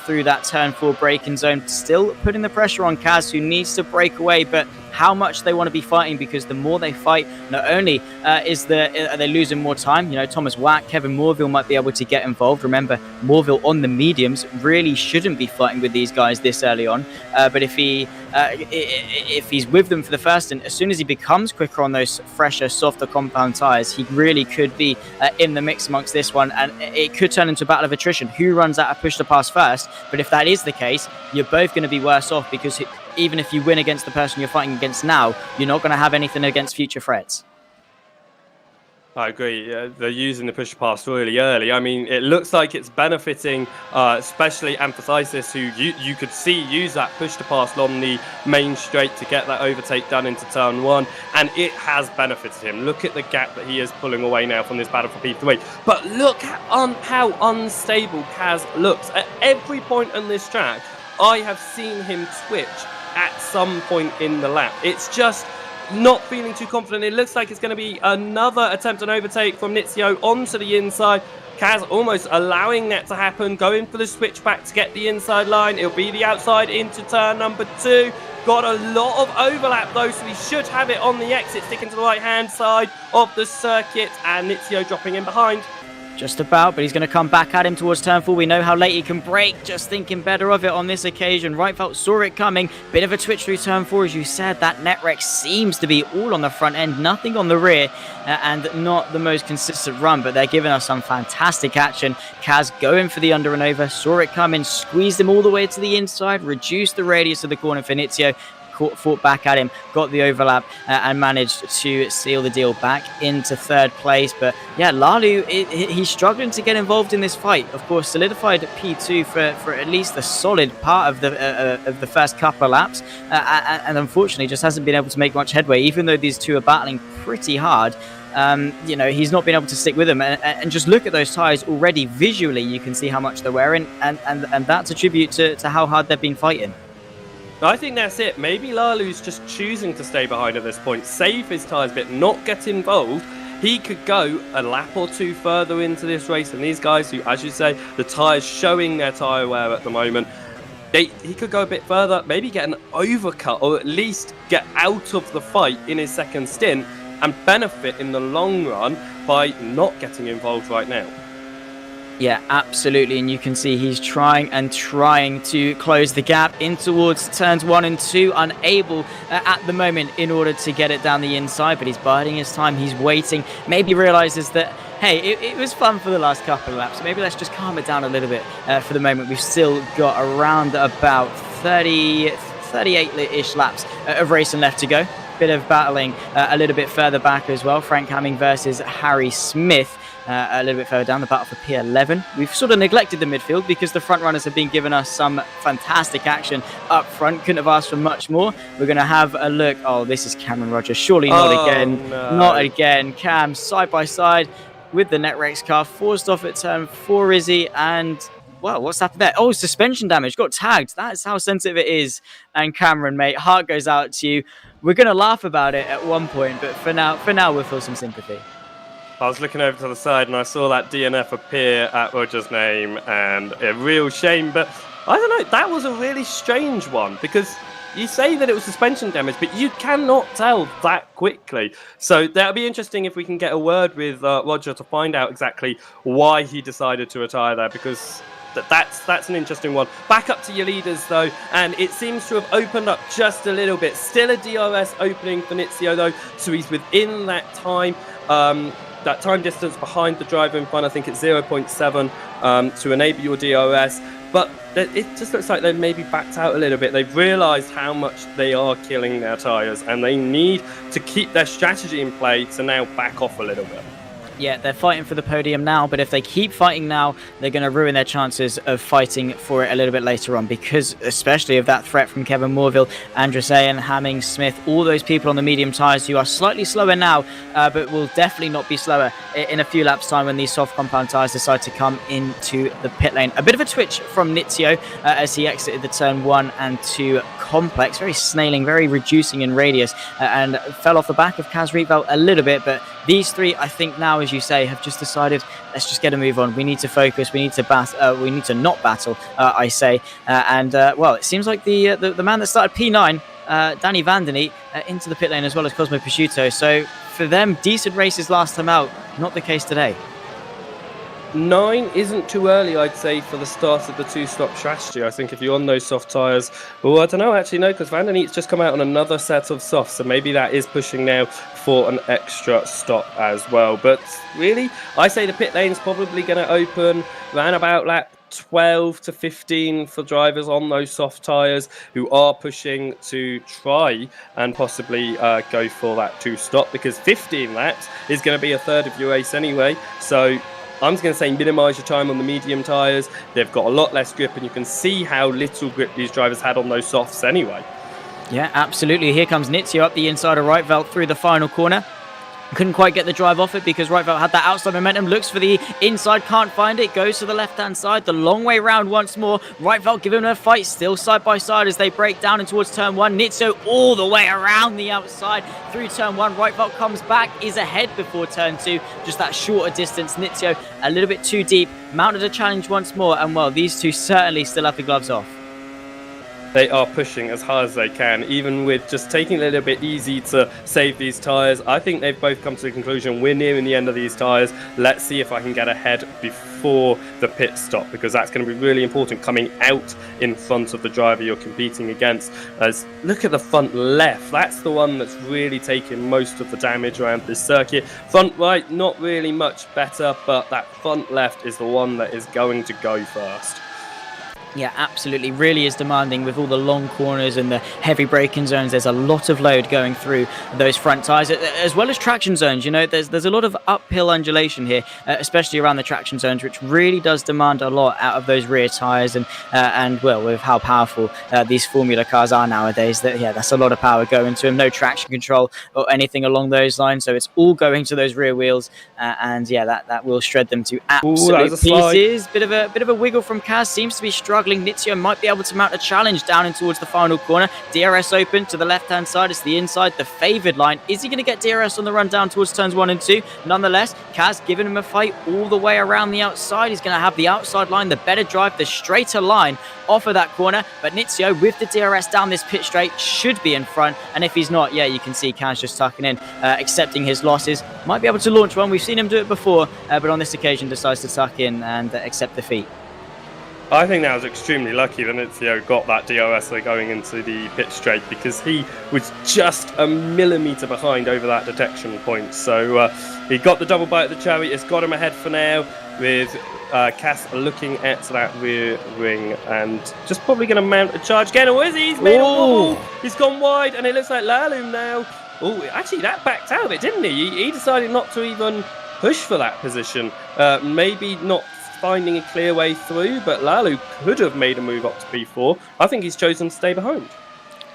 through that turn 4 braking zone. Still putting the pressure on Kaz, who needs to break away, but how much they want to be fighting, because the more they fight, not only are they losing more time, you know, Thomas Wack, Kevin Morville might be able to get involved. Remember, Morville on the mediums really shouldn't be fighting with these guys this early on, but if he's with them for the first, and as soon as he becomes quicker on those fresher, softer compound tires, he really could be in the mix amongst this one, and it could turn into a battle of attrition. Who runs out a push to pass first? But if that is the case, you're both going to be worse off, because even if you win against the person you're fighting against now, you're not going to have anything against future threats. I agree. They're using the push pass really early. I mean, it looks like it's benefiting, especially Amphithesis, who you could see use that push to pass on the main straight to get that overtake done into turn 1, and it has benefited him. Look at the gap that he is pulling away now from this battle for P3. But look how unstable Kaz looks. At every point on this track, I have seen him twitch at some point in the lap. It's just not feeling too confident. It looks like it's going to be another attempt on overtake from Nizio onto the inside. Kaz almost allowing that to happen, going for the switchback to get the inside line. It'll be the outside into turn number 2. Got a lot of overlap though, so he should have it on the exit, sticking to the right hand side of the circuit, and Nizio dropping in behind. Just about, but he's going to come back at him towards turn 4. We know how late he can brake. Just thinking better of it on this occasion. rFactor saw it coming. Bit of a twitch through turn 4, as you said. That Netrek seems to be all on the front end, nothing on the rear, and not the most consistent run, but they're giving us some fantastic action. Kaz going for the under and over, saw it coming, squeezed him all the way to the inside, reduced the radius of the corner for Nizio. Fought back at him, got the overlap, and managed to seal the deal back into 3rd place. But yeah, Lalu, he's struggling to get involved in this fight. Of course, solidified P2 for at least the solid part of the first couple of laps, and unfortunately just hasn't been able to make much headway, even though these two are battling pretty hard. He's not been able to stick with them, and just look at those tyres already. Visually, you can see how much they're wearing, and that's a tribute to how hard they've been fighting. I think that's it. Maybe Lalu's just choosing to stay behind at this point, save his tyres a bit, not get involved. He could go a lap or 2 further into this race, and these guys who, as you say, the tyres showing their tyre wear at the moment, he could go a bit further, maybe get an overcut, or at least get out of the fight in his second stint and benefit in the long run by not getting involved right now. Yeah, absolutely, and you can see he's trying to close the gap in towards turns 1 and 2, unable at the moment in order to get it down the inside, but he's biding his time, he's waiting, maybe realises that, hey, it was fun for the last couple of laps, so maybe let's just calm it down a little bit for the moment. We've still got around about 38-ish laps of racing left to go. Bit of battling a little bit further back as well. Frank Hamming versus Harry Smith. A little bit further down, the battle for P11. We've sort of neglected the midfield because the front runners have been giving us some fantastic action up front. Couldn't have asked for much more. We're going to have a look. Oh, this is Cameron Rogers. Surely not again. No. Not again. Cam side by side with the Netrex car. Forced off at turn 4, is he? And, well, what's happened there? Oh, suspension damage. Got tagged. That's how sensitive it is. And Cameron, mate, heart goes out to you. We're going to laugh about it at one point, but for now we'll feel some sympathy. I was looking over to the side and I saw that DNF appear at Roger's name, and a real shame, but I don't know, that was a really strange one, because you say that it was suspension damage, but you cannot tell that quickly. So that'll be interesting if we can get a word with Roger to find out exactly why he decided to retire there, because that's an interesting one. Back up to your leaders though, and it seems to have opened up just a little bit. Still a DRS opening for Nizio though, so he's within that time. That time distance behind the driver in front, I think it's 0.7 to enable your DRS. But it just looks like they've maybe backed out a little bit. They've realised how much they are killing their tyres, and they need to keep their strategy in play to now back off a little bit. Yeah, they're fighting for the podium now, but if they keep fighting now, they're going to ruin their chances of fighting for it a little bit later on, because especially of that threat from Kevin Morville, Andresayan, Hamming, Smith, all those people on the medium tyres who are slightly slower now, but will definitely not be slower in a few laps' time when these soft compound tyres decide to come into the pit lane. A bit of a twitch from Nizio as he exited the turn 1 and 2 complex, very snailing, very reducing in radius, and fell off the back of Kaz Rietveld a little bit, but these three, I think now, as you say, have just decided, let's just get a move on. We need to focus. We need to we need to not battle, I say. Well, it seems like the man that started P9, Danny Vandeny, into the pit lane, as well as Cosmo Prosciutto. So for them, decent races last time out. Not the case today. 9 isn't too early, I'd say, for the start of the two-stop strategy. I think if you're on those soft tyres, well, I don't know, actually, no, because Van der Neet's just come out on another set of softs, so maybe that is pushing now for an extra stop as well. But really, I say the pit lane's probably going to open around about lap 12 to 15 for drivers on those soft tyres who are pushing to try and possibly go for that two-stop, because 15 laps is going to be a third of your race anyway. So I'm just going to say minimise your time on the medium tyres. They've got a lot less grip, and you can see how little grip these drivers had on those softs anyway. Yeah, absolutely. Here comes Nizio up the inside of rFactor through the final corner. Couldn't quite get the drive off it because rFactor had that outside momentum. Looks for the inside, can't find it. Goes to the left-hand side. The long way round once more. rFactor giving him a fight. Still side by side as they break down and towards turn 1. Nizio all the way around the outside through turn 1. rFactor comes back, is ahead before turn 2. Just that shorter distance. Nizio a little bit too deep. Mounted a challenge once more. And well, these two certainly still have the gloves off. They are pushing as hard as they can, even with just taking it a little bit easy to save these tyres. I think they've both come to the conclusion, we're nearing the end of these tyres. Let's see if I can get ahead before the pit stop, because that's going to be really important, coming out in front of the driver you're competing against. As look at the front left. That's the one that's really taking most of the damage around this circuit. Front right, not really much better, but that front left is the one that is going to go first. Yeah, absolutely. Really is demanding with all the long corners and the heavy braking zones. There's a lot of load going through those front tyres, as well as traction zones. You know, there's a lot of uphill undulation here, especially around the traction zones, which really does demand a lot out of those rear tyres. And well, with how powerful these Formula cars are nowadays, that's a lot of power going to them. No traction control or anything along those lines. So it's all going to those rear wheels. And yeah, that will shred them to absolute pieces. Bit of a wiggle from Kaz. Seems to be struggling. Nizio might be able to mount a challenge down in towards the final corner. DRS open to the left-hand side. It's the inside, the favoured line. Is he going to get DRS on the run down towards turns 1 and 2? Nonetheless, Kaz giving him a fight all the way around the outside. He's going to have the outside line, the better drive, the straighter line off of that corner. But Nizio, with the DRS down this pit straight, should be in front. And if he's not, yeah, you can see Kaz just tucking in, accepting his losses. Might be able to launch one. We've seen him do it before, but on this occasion decides to tuck in and accept defeat. I think that was extremely lucky that Nizio got that DRS going into the pit straight, because he was just a millimetre behind over that detection point. So he got the double bite of the cherry. It's got him ahead for now, with Cass looking at that rear wing and just probably going to mount a charge again. Or is he? He's made a wobble. He's gone wide, and it looks like Lalu now. Oh, actually, that backed out of it, didn't he? He decided not to even push for that position. Maybe not finding a clear way through, but Lalu could have made a move up to P4. I think he's chosen to stay behind.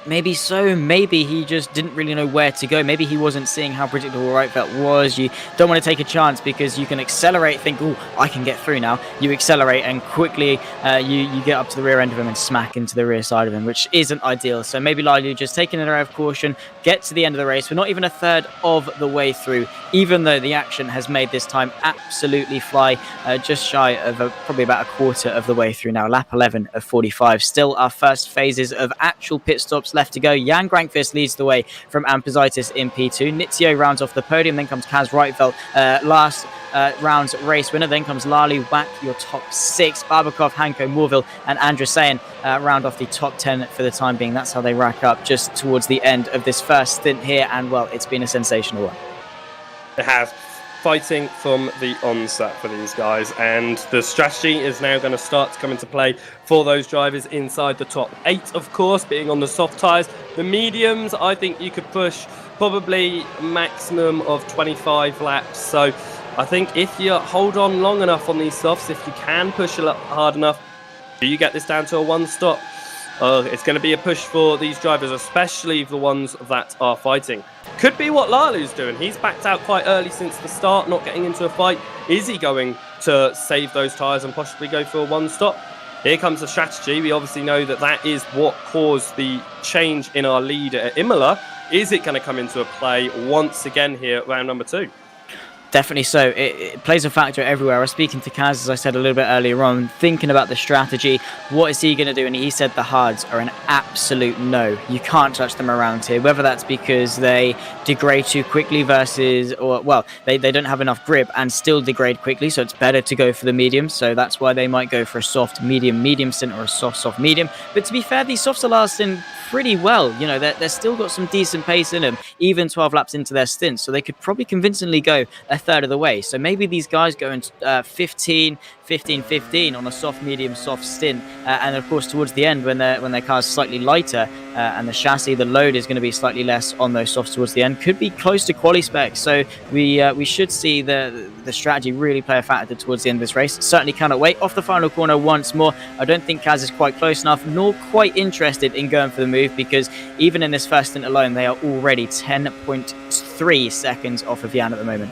Maybe so. Maybe he just didn't really know where to go. Maybe he wasn't seeing how predictable rFactor was. You don't want to take a chance because you can accelerate, think, oh, I can get through now. You accelerate and quickly you get up to the rear end of him and smack into the rear side of him, which isn't ideal. So maybe Lalu just taking an air of caution, get to the end of the race. We're not even a third of the way through, even though the action has made this time absolutely fly. Just shy of probably about a quarter of the way through now. Lap 11 of 45. Still our first phases of actual pit stops left to go. Jan Grankvist leads the way from Amperzitis in P2. Nizio rounds off the podium. Then comes Kaz Rifeld, last round's race winner. Then comes Lalu back your top 6. Barbakov, Hanko, Morville and Andresayan round off the top 10 for the time being. That's how they rack up just towards the end of this first stint here. And well, it's been a sensational one. It has. Fighting from the onset for these guys, and the strategy is now going to start to come into play for those drivers inside the top 8, of course, being on the soft tyres. The mediums, I think you could push probably maximum of 25 laps, so I think if you hold on long enough on these softs, if you can push a lot hard enough, do you get this down to a one stop? It's going to be a push for these drivers, especially the ones that are fighting. Could be what Lalu's doing. He's backed out quite early since the start, not getting into a fight. Is he going to save those tyres and possibly go for a one stop? Here comes the strategy. We obviously know that that is what caused the change in our lead at Imola. Is it going to come into a play once again here at round number 2? Definitely so. It plays a factor everywhere. I was speaking to Kaz, as I said a little bit earlier on, thinking about the strategy. What is he going to do? And he said the hards are an absolute no. You can't touch them around here, whether that's because they degrade too quickly versus, or well, they don't have enough grip and still degrade quickly, so it's better to go for the medium. So that's why they might go for a soft medium stint or a soft medium. But to be fair, these softs are lasting pretty well. You know, they're still got some decent pace in them, even 12 laps into their stint, so they could probably convincingly go a third of the way. So maybe these guys go in 15 on a soft medium soft stint, and of course towards the end when their car's slightly lighter and the chassis, the load is going to be slightly less on those softs towards the end, could be close to quali specs. So we should see the strategy really play a factor towards the end of this race. Certainly cannot wait. Off the final corner once more. I don't think Kaz is quite close enough nor quite interested in going for the move, because even in this first stint alone they are already 10.3 seconds off of Jan at the moment.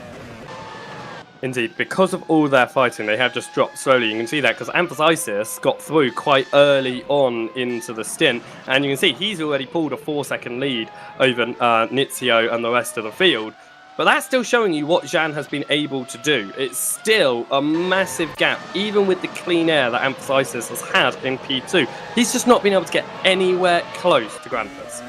Indeed, because of all their fighting, they have just dropped slowly. You can see that because Amphasisis got through quite early on into the stint, and you can see he's already pulled a 4-second lead over Nizio and the rest of the field. But that's still showing you what Jan has been able to do. It's still a massive gap, even with the clean air that Amphasisis has had in P2. He's just not been able to get anywhere close to Grandpas.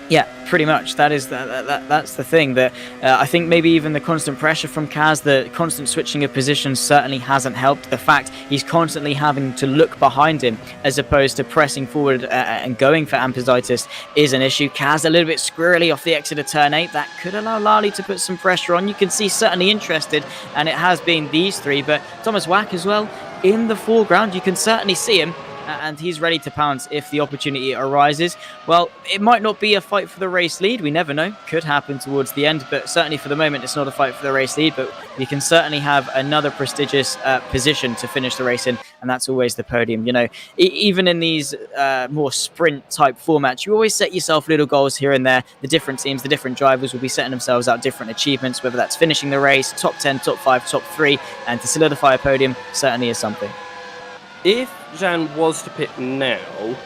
Yeah, pretty much. That's the thing. That I think maybe even the constant pressure from Kaz, the constant switching of positions certainly hasn't helped. The fact he's constantly having to look behind him as opposed to pressing forward and going for Amphasitis is an issue. Kaz a little bit squirrely off the exit of turn 8. That could allow Lally to put some pressure on. You can see certainly interested, and it has been these three. But Thomas Wack as well in the foreground. You can certainly see him, and he's ready to pounce if the opportunity arises. Well, it might not be a fight for the race lead. We never know. Could happen towards the end, but certainly for the moment, it's not a fight for the race lead. But we can certainly have another prestigious position to finish the race in, and that's always the podium. You know, even in these more sprint-type formats, you always set yourself little goals here and there. The different teams, the different drivers will be setting themselves out different achievements, whether that's finishing the race, top 10, top 5, top 3, and to solidify a podium certainly is something. If Jan was to pit now,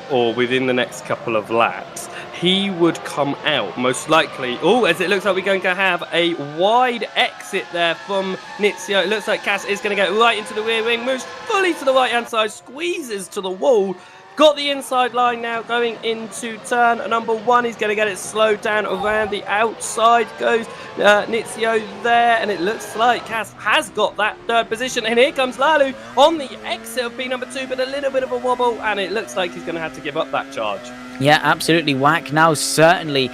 or within the next couple of laps, he would come out most likely. Oh, as it looks like we're going to have a wide exit there from Nizio. It looks like Cass is going to get right into the rear wing, moves fully to the right-hand side, squeezes to the wall. Got the inside line now going into turn number 1. He's going to get it slowed down around the outside. Goes Nizio there, and it looks like Cass has got that third position. And here comes Lalu on the exit of P2, but a little bit of a wobble, and it looks like he's going to have to give up that charge. Yeah, absolutely. Wack now certainly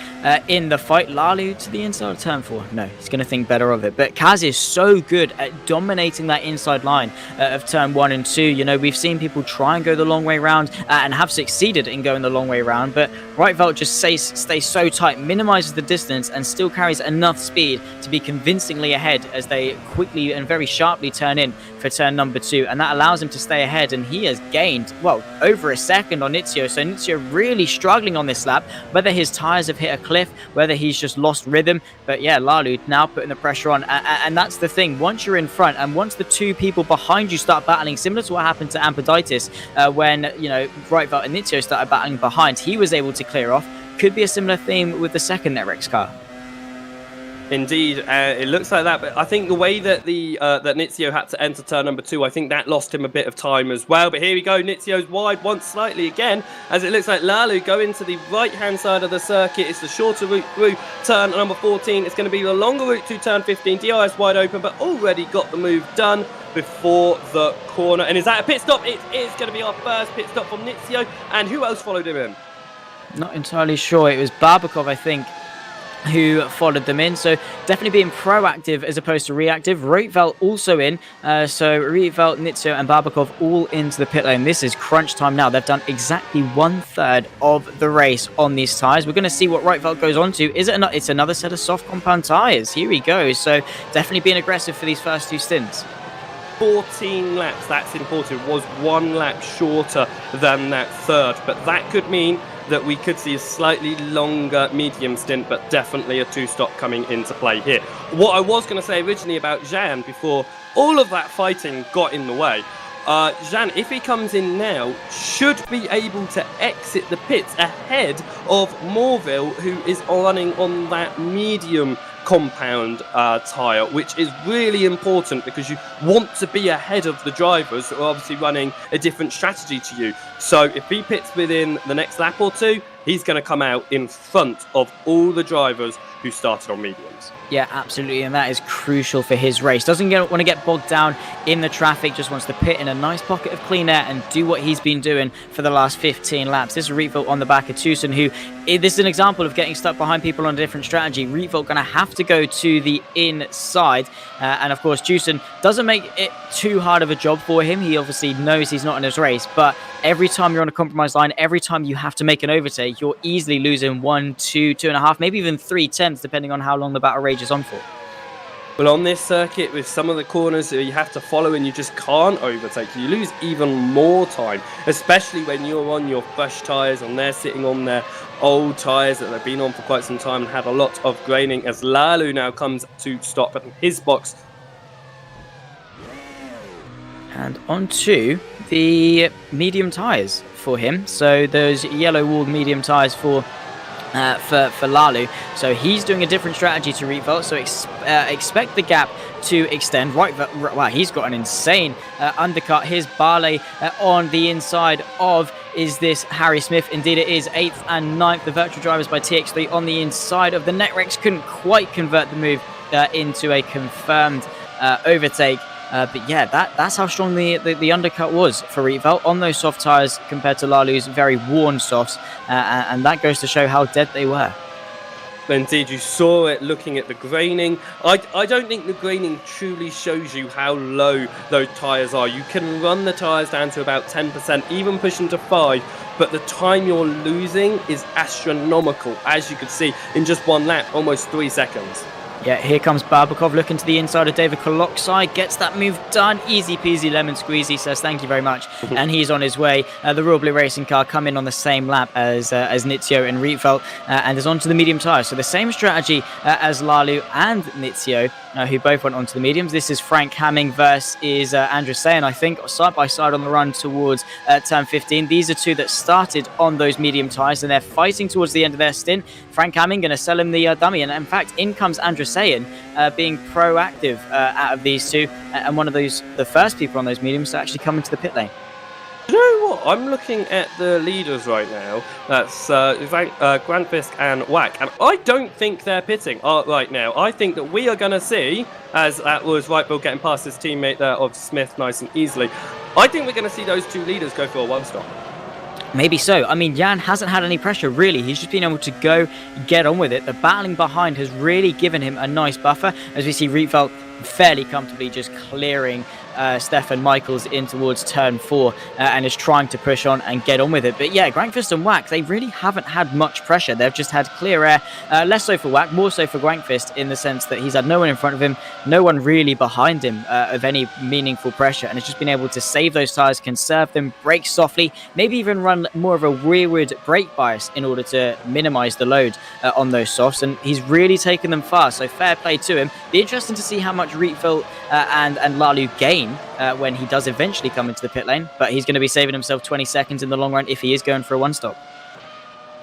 in the fight. Lalu to the inside of turn 4. No, he's going to think better of it. But Kaz is so good at dominating that inside line of turn 1 and 2. You know, we've seen people try and go the long way round and have succeeded in going the long way round. But rFactor just stays so tight, minimizes the distance, and still carries enough speed to be convincingly ahead as they quickly and very sharply turn in for turn number 2. And that allows him to stay ahead. And he has gained, well, over a second on Nizio. So Nizio really struggling on this lap, whether his tyres have hit a cliff, whether he's just lost rhythm. But yeah, Lalu now putting the pressure on, and that's the thing. Once you're in front, and once the two people behind you start battling, similar to what happened to Ampaditis when, you know, rFactor and Nizio started battling behind, he was able to clear off. Could be a similar theme with the second Netrex car. Indeed, it looks like that, but I think the way that that Nizio had to enter turn number 2, I think that lost him a bit of time as well. But here we go, Nizio's wide once slightly again, as it looks like Lalu going to the right-hand side of the circuit. It's the shorter route through turn number 14. It's going to be the longer route to turn 15. DRS wide open, but already got the move done before the corner. And is that a pit stop? It is going to be our first pit stop from Nizio. And who else followed him in? Not entirely sure. It was Barbakov, I think, who followed them in. So definitely being proactive as opposed to reactive. rFactor also in. So rFactor, Nizio and Barbakov all into the pit lane. This is crunch time now. They've done exactly 1/3 of the race on these tyres. We're going to see what rFactor goes on to. Is it it's another set of soft compound tyres? Here we go. So definitely being aggressive for these first 2 stints. 14 laps, that's important. It was 1 lap shorter than that third, but that could mean that we could see a slightly longer medium stint, but definitely a 2-stop coming into play here. What I was going to say originally about Jan before all of that fighting got in the way, Jan, if he comes in now, should be able to exit the pits ahead of Morville, who is running on that medium compound tyre, which is really important because you want to be ahead of the drivers who are obviously running a different strategy to you. So if he pits within the next lap or two, he's going to come out in front of all the drivers who started on mediums. Yeah, absolutely, and that is crucial for his race. Doesn't want to get bogged down in the traffic, just wants to pit in a nice pocket of clean air and do what he's been doing for the last 15 laps. This is Rietveld on the back of Tucson, who, this is an example of getting stuck behind people on a different strategy. Rietveld going to have to go to the inside, and of course, Tucson doesn't make it too hard of a job for him. He obviously knows he's not in his race, but every time you're on a compromise line, every time you have to make an overtake, you're easily losing 1, 2, 2.5, maybe even 3 tenths, depending on how long the battle rage is on for. Well, on this circuit, with some of the corners that you have to follow and you just can't overtake, you lose even more time, especially when you're on your fresh tyres and they're sitting on their old tyres that they've been on for quite some time and had a lot of graining, as Lalu now comes to stop at his box. And onto the medium tyres for him. So those yellow walled medium tyres for Lalu. So he's doing a different strategy to Rietveld, so expect the gap to extend. Wow, he's got an insane undercut. Here's Barley on the inside of, is this Harry Smith? Indeed it is. 8th and 9th, the virtual drivers by TX3 on the inside of the Netrex. Couldn't quite convert the move into a confirmed overtake. But yeah, that's how strong the undercut was for Rietveld on those soft tyres compared to Lalu's very worn softs, and that goes to show how dead they were. Indeed, you saw it looking at the graining. I don't think the graining truly shows you how low those tyres are. You can run the tyres down to about 10%, even push them to 5%, but the time you're losing is astronomical, as you could see in just one lap, almost 3 seconds. Yeah, here comes Barbakov looking to the inside of David Koloksai, gets that move done, easy peasy lemon squeezy, says thank you very much, and he's on his way. The Royal Blue Racing car come in on the same lap as Nizio and Rietveld, and is onto the medium tyres. So the same strategy as Lalu and Nizio, who both went onto the mediums. This is Frank Hamming versus Andrew Sayan, I think, side by side on the run towards turn 15. These are two that started on those medium tyres, and they're fighting towards the end of their stint. Frank Hamming going to sell him the dummy, and in fact, in comes Andrew Sayan, being proactive out of these two, and one of the first people on those mediums to actually come into the pit lane. You know what? I'm looking at the leaders right now. That's Grandfisk and Whack, and I don't think they're pitting right now. I think that we are going to see, as that was Rietveld getting past his teammate there of Smith nice and easily, I think we're going to see those two leaders go for a one-stop. Maybe so. I mean, Jan hasn't had any pressure, really. He's just been able to go get on with it. The battling behind has really given him a nice buffer, as we see Rietveld fairly comfortably just clearing Stefan Michaels in towards turn 4 and is trying to push on and get on with it. But yeah, Grankfist and Whack, they really haven't had much pressure. They've just had clear air, less so for Whack, more so for Grankfist, in the sense that he's had no one in front of him, no one really behind him of any meaningful pressure, and has just been able to save those tyres, conserve them, brake softly, maybe even run more of a rearward brake bias in order to minimise the load on those softs, and he's really taken them far, so fair play to him. Be interesting to see how much Rietveld and Lalu gain when he does eventually come into the pit lane, but he's going to be saving himself 20 seconds in the long run if he is going for a one-stop.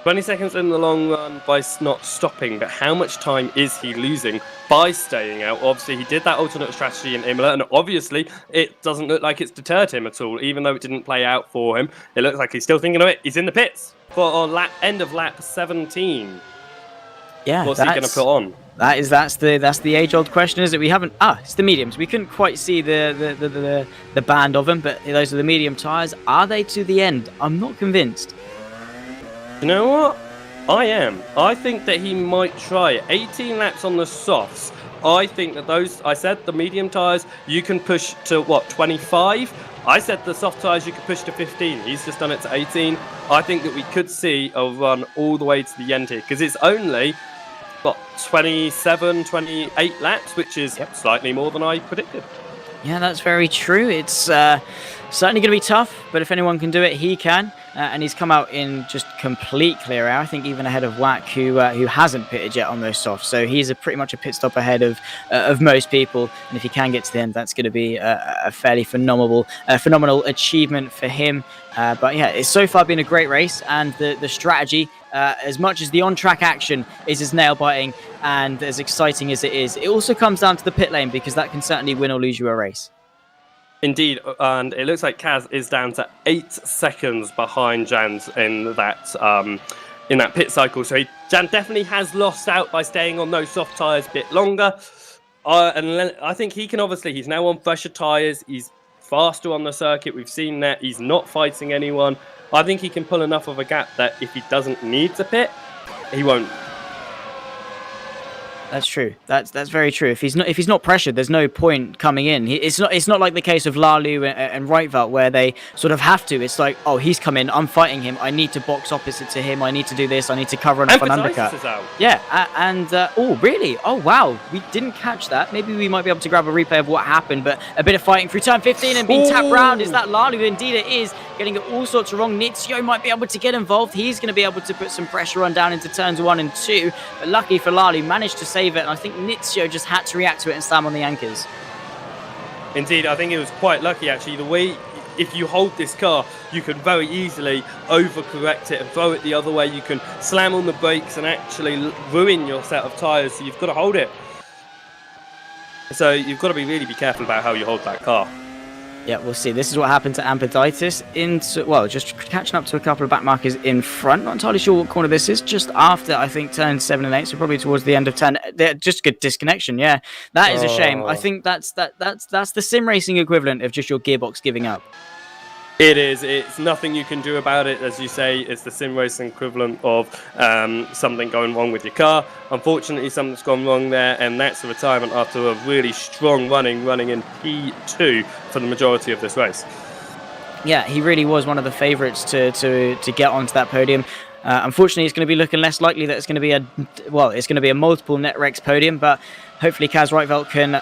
20 seconds in the long run by not stopping, but how much time is he losing by staying out? Obviously, he did that alternate strategy in Imola, and obviously, it doesn't look like it's deterred him at all, even though it didn't play out for him. It looks like he's still thinking of it. He's in the pits for end of lap 17. Yeah, what's he going to put on? That's the age-old question, is it? We haven't. It's the mediums. We couldn't quite see the band of them, but those are the medium tyres. Are they to the end? I'm not convinced. You know what? I am. I think that he might try it. 18 laps on the softs. I think that I said the medium tyres, you can push to, 25? I said the soft tyres, you could push to 15. He's just done it to 18. I think that we could see a run all the way to the end here, because it's only, 27, 28 laps, which is slightly more than I predicted. Yeah, that's very true. It's Certainly going to be tough, but if anyone can do it, he can. And he's come out in just complete clear air. I think even ahead of Wack, who hasn't pitted yet on those softs. So he's pretty much a pit stop ahead of most people. And if he can get to the end, that's going to be a fairly phenomenal achievement for him. But yeah, it's so far been a great race, and the strategy, as much as the on-track action is as nail-biting and as exciting as it is, it also comes down to the pit lane, because that can certainly win or lose you a race. Indeed, and it looks like Kaz is down to 8 seconds behind Jan's in that pit cycle. So Jan definitely has lost out by staying on those soft tyres a bit longer. And I think he can he's now on fresher tyres. He's faster on the circuit. We've seen that. He's not fighting anyone. I think he can pull enough of a gap that if he doesn't need to pit, he won't. That's true. That's very true. If he's not pressured, there's no point coming in. It's not like the case of Lalu and rFactor where they sort of have to. It's like, oh, he's come in, I'm fighting him. I need to box opposite to him. I need to do this. I need to cover off an undercut. Yeah, oh really? Oh wow, we didn't catch that. Maybe we might be able to grab a replay of what happened. But a bit of fighting through turn 15 and being tapped round. Is that Lalu? Indeed, it is. Getting it all sorts of wrong. Nitsio might be able to get involved. He's going to be able to put some pressure on down into turns 1 and 2. But lucky for Lalu, managed to save it. And I think Nitsio just had to react to it and slam on the anchors. Indeed, I think it was quite lucky actually. The way, if you hold this car, you can very easily overcorrect it and throw it the other way. You can slam on the brakes and actually ruin your set of tyres. So you've got to hold it. So you've got to really be careful about how you hold that car. Yeah, we'll see. This is what happened to Amphiditis. Just catching up to a couple of backmarkers in front. Not entirely sure what corner this is. Just after, I think, turn 7 and 8, so probably towards the end of 10. Just good disconnection, yeah. That is a shame. I think that's the sim racing equivalent of just your gearbox giving up. It is. It's nothing you can do about it. As you say, it's the sim racing equivalent of something going wrong with your car. Unfortunately, something's gone wrong there, and that's the retirement after a really strong running in P2 for the majority of this race. Yeah, he really was one of the favourites to get onto that podium. Unfortunately, it's going to be looking less likely that it's going to be a multiple NetRex podium, but hopefully Kaz Rifelt can,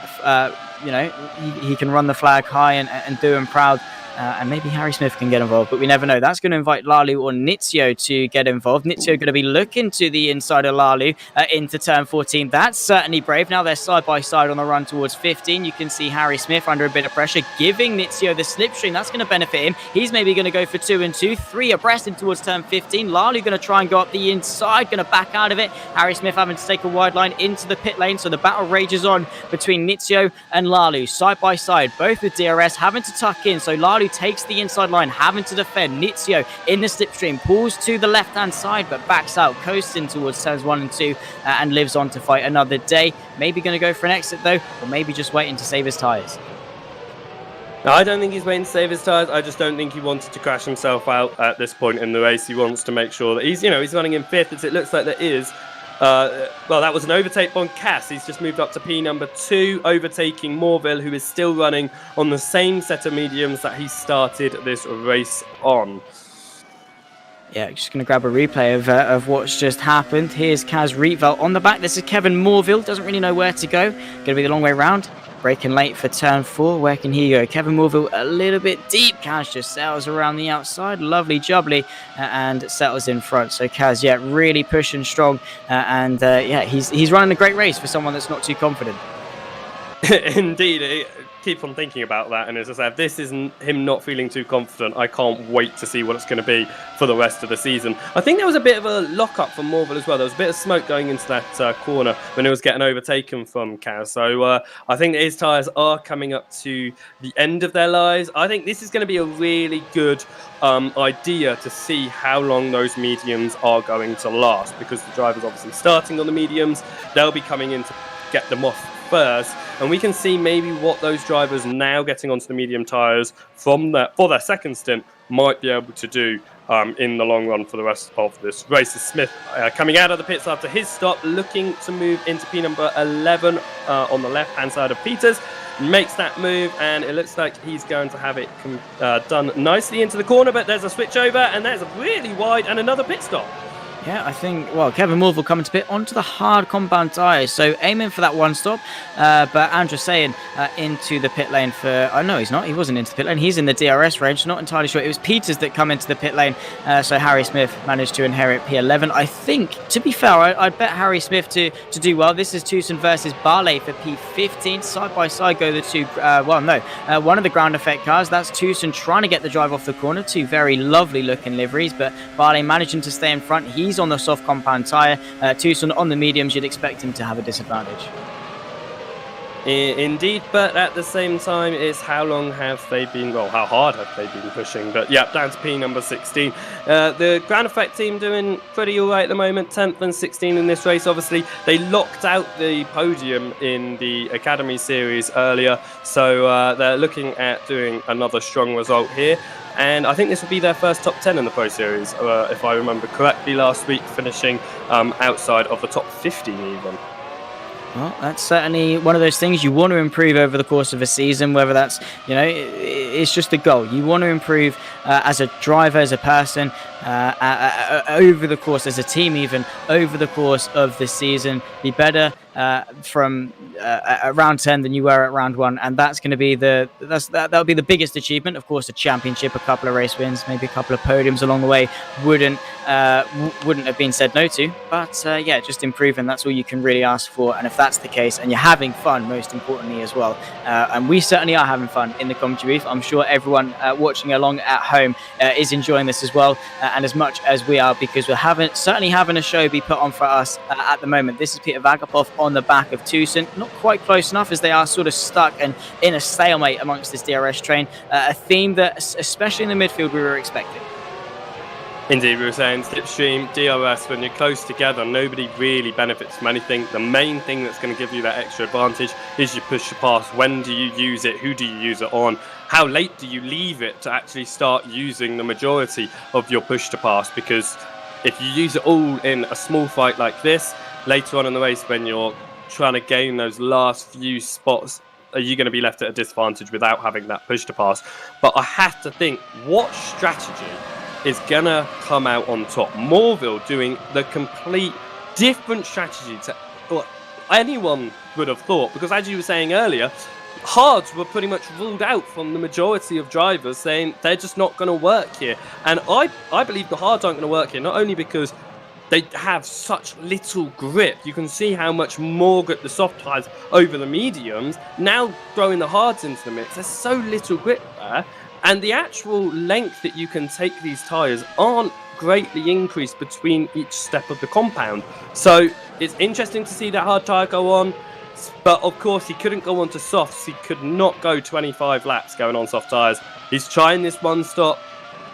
he can run the flag high and do him proud. And maybe Harry Smith can get involved, but we never know. That's going to invite Lalu or Nitsio to get involved. Nitsio going to be looking to the inside of Lalu into turn 14. That's certainly brave. Now they're side by side on the run towards 15. You can see Harry Smith under a bit of pressure, giving Nitsio the slipstream. That's going to benefit him. He's maybe going to go for 2 and 2, 3 abreast in towards turn 15. Lalu going to try and go up the inside, going to back out of it. Harry Smith having to take a wide line into the pit lane, so the battle rages on between Nitsio and Lalu, side by side, both with DRS having to tuck in. So Lalu takes the inside line, having to defend. Nitsio in the slipstream, pulls to the left-hand side, but backs out, coasting towards turns 1 and 2, and lives on to fight another day. Maybe going to go for an exit, though, or maybe just waiting to save his tyres. No, I don't think he's waiting to save his tyres. I just don't think he wanted to crash himself out at this point in the race. He wants to make sure that he's running in 5th, as it looks like there is. That was an overtake on Cass. He's just moved up to P number 2, overtaking Morville, who is still running on the same set of mediums that he started this race on. Yeah, just going to grab a replay of what's just happened. Here's Kaz Rietveld on the back. This is Kevin Morville. Doesn't really know where to go. Going to be the long way round. Braking late for turn 4. Where can he go? Kevin Morville a little bit deep. Kaz just sails around the outside. Lovely jubbly. And settles in front. So Kaz, yeah, really pushing strong. He's running a great race for someone that's not too confident. Indeed. Keep on thinking about that, and as I said, this isn't him not feeling too confident. I can't wait to see what it's going to be for the rest of the season. I think there was a bit of a lock-up from Morville as well. There was a bit of smoke going into that corner when it was getting overtaken from Kaz. So I think that his tyres are coming up to the end of their lives. I think this is going to be a really good idea to see how long those mediums are going to last, because the driver's obviously starting on the mediums. They'll be coming in to get them off first, and we can see maybe what those drivers now getting onto the medium tyres for their second stint might be able to do in the long run for the rest of this race. Smith coming out of the pits after his stop, looking to move into P number 11 on the left-hand side of Peters. Makes that move, and it looks like he's going to have it done nicely into the corner, but there's a switch over, and there's a really wide and another pit stop. Yeah, I think, well, Kevin Morville coming to pit onto the hard compound tyres, so aiming for that one stop, but Andrew saying into the pit lane for, oh no, he's not, he wasn't into the pit lane, he's in the DRS range, not entirely sure, it was Peters that come into the pit lane, so Harry Smith managed to inherit P11. I think, to be fair, I'd bet Harry Smith to do well. This is Tucson versus Barley for P15, side by side go the two, one of the ground effect cars, that's Tucson trying to get the drive off the corner, two very lovely looking liveries, but Barley managing to stay in front. He's on the soft compound tyre. Tucson on the mediums, you'd expect him to have a disadvantage. Indeed, but at the same time, it's how long have they been, well, how hard have they been pushing? But yeah, down to P number 16. The Ground Effect team doing pretty all right at the moment, 10th and 16th in this race. Obviously, they locked out the podium in the Academy Series earlier, so they're looking at doing another strong result here. And I think this will be their first top 10 in the Pro Series, if I remember correctly, last week, finishing outside of the top 15 even. Well, that's certainly one of those things you want to improve over the course of a season, whether that's, it's just a goal. You want to improve as a driver, as a person, over the course, as a team even, over the course of the season. Be better from at round 10 than you were at round 1, and that's going to be that'll be the biggest achievement. Of course, a championship, a couple of race wins, maybe a couple of podiums along the way wouldn't have been said no to, but just improving, that's all you can really ask for. And if that's the case, and you're having fun, most importantly as well, and we certainly are having fun in the commentary booth, I'm sure everyone watching along at home is enjoying this as well, and as much as we are, because we're certainly having a show be put on for us at the moment. This is Peter Vagapov on the back of Tucson, not quite close enough, as they are sort of stuck and in a stalemate amongst this DRS train, a theme that, especially in the midfield, we were expecting. Indeed, we were saying slipstream, DRS, when you're close together, nobody really benefits from anything. The main thing that's going to give you that extra advantage is your push to pass. When do you use it? Who do you use it on? How late do you leave it to actually start using the majority of your push to pass? Because if you use it all in a small fight like this, later on in the race when you're trying to gain those last few spots, are you going to be left at a disadvantage without having that push to pass? But I have to think, what strategy is going to come out on top? Morville doing the complete different strategy to what anyone would have thought, because as you were saying earlier, hards were pretty much ruled out from the majority of drivers, saying they're just not going to work here. And I believe the hards aren't going to work here, not only because they have such little grip. You can see how much more grip the soft tyres over the mediums. Now throwing the hards into the mix, there's so little grip there. And the actual length that you can take these tyres aren't greatly increased between each step of the compound. So it's interesting to see that hard tyre go on. But of course, he couldn't go on to softs. He could not go 25 laps going on soft tyres. He's trying this one stop,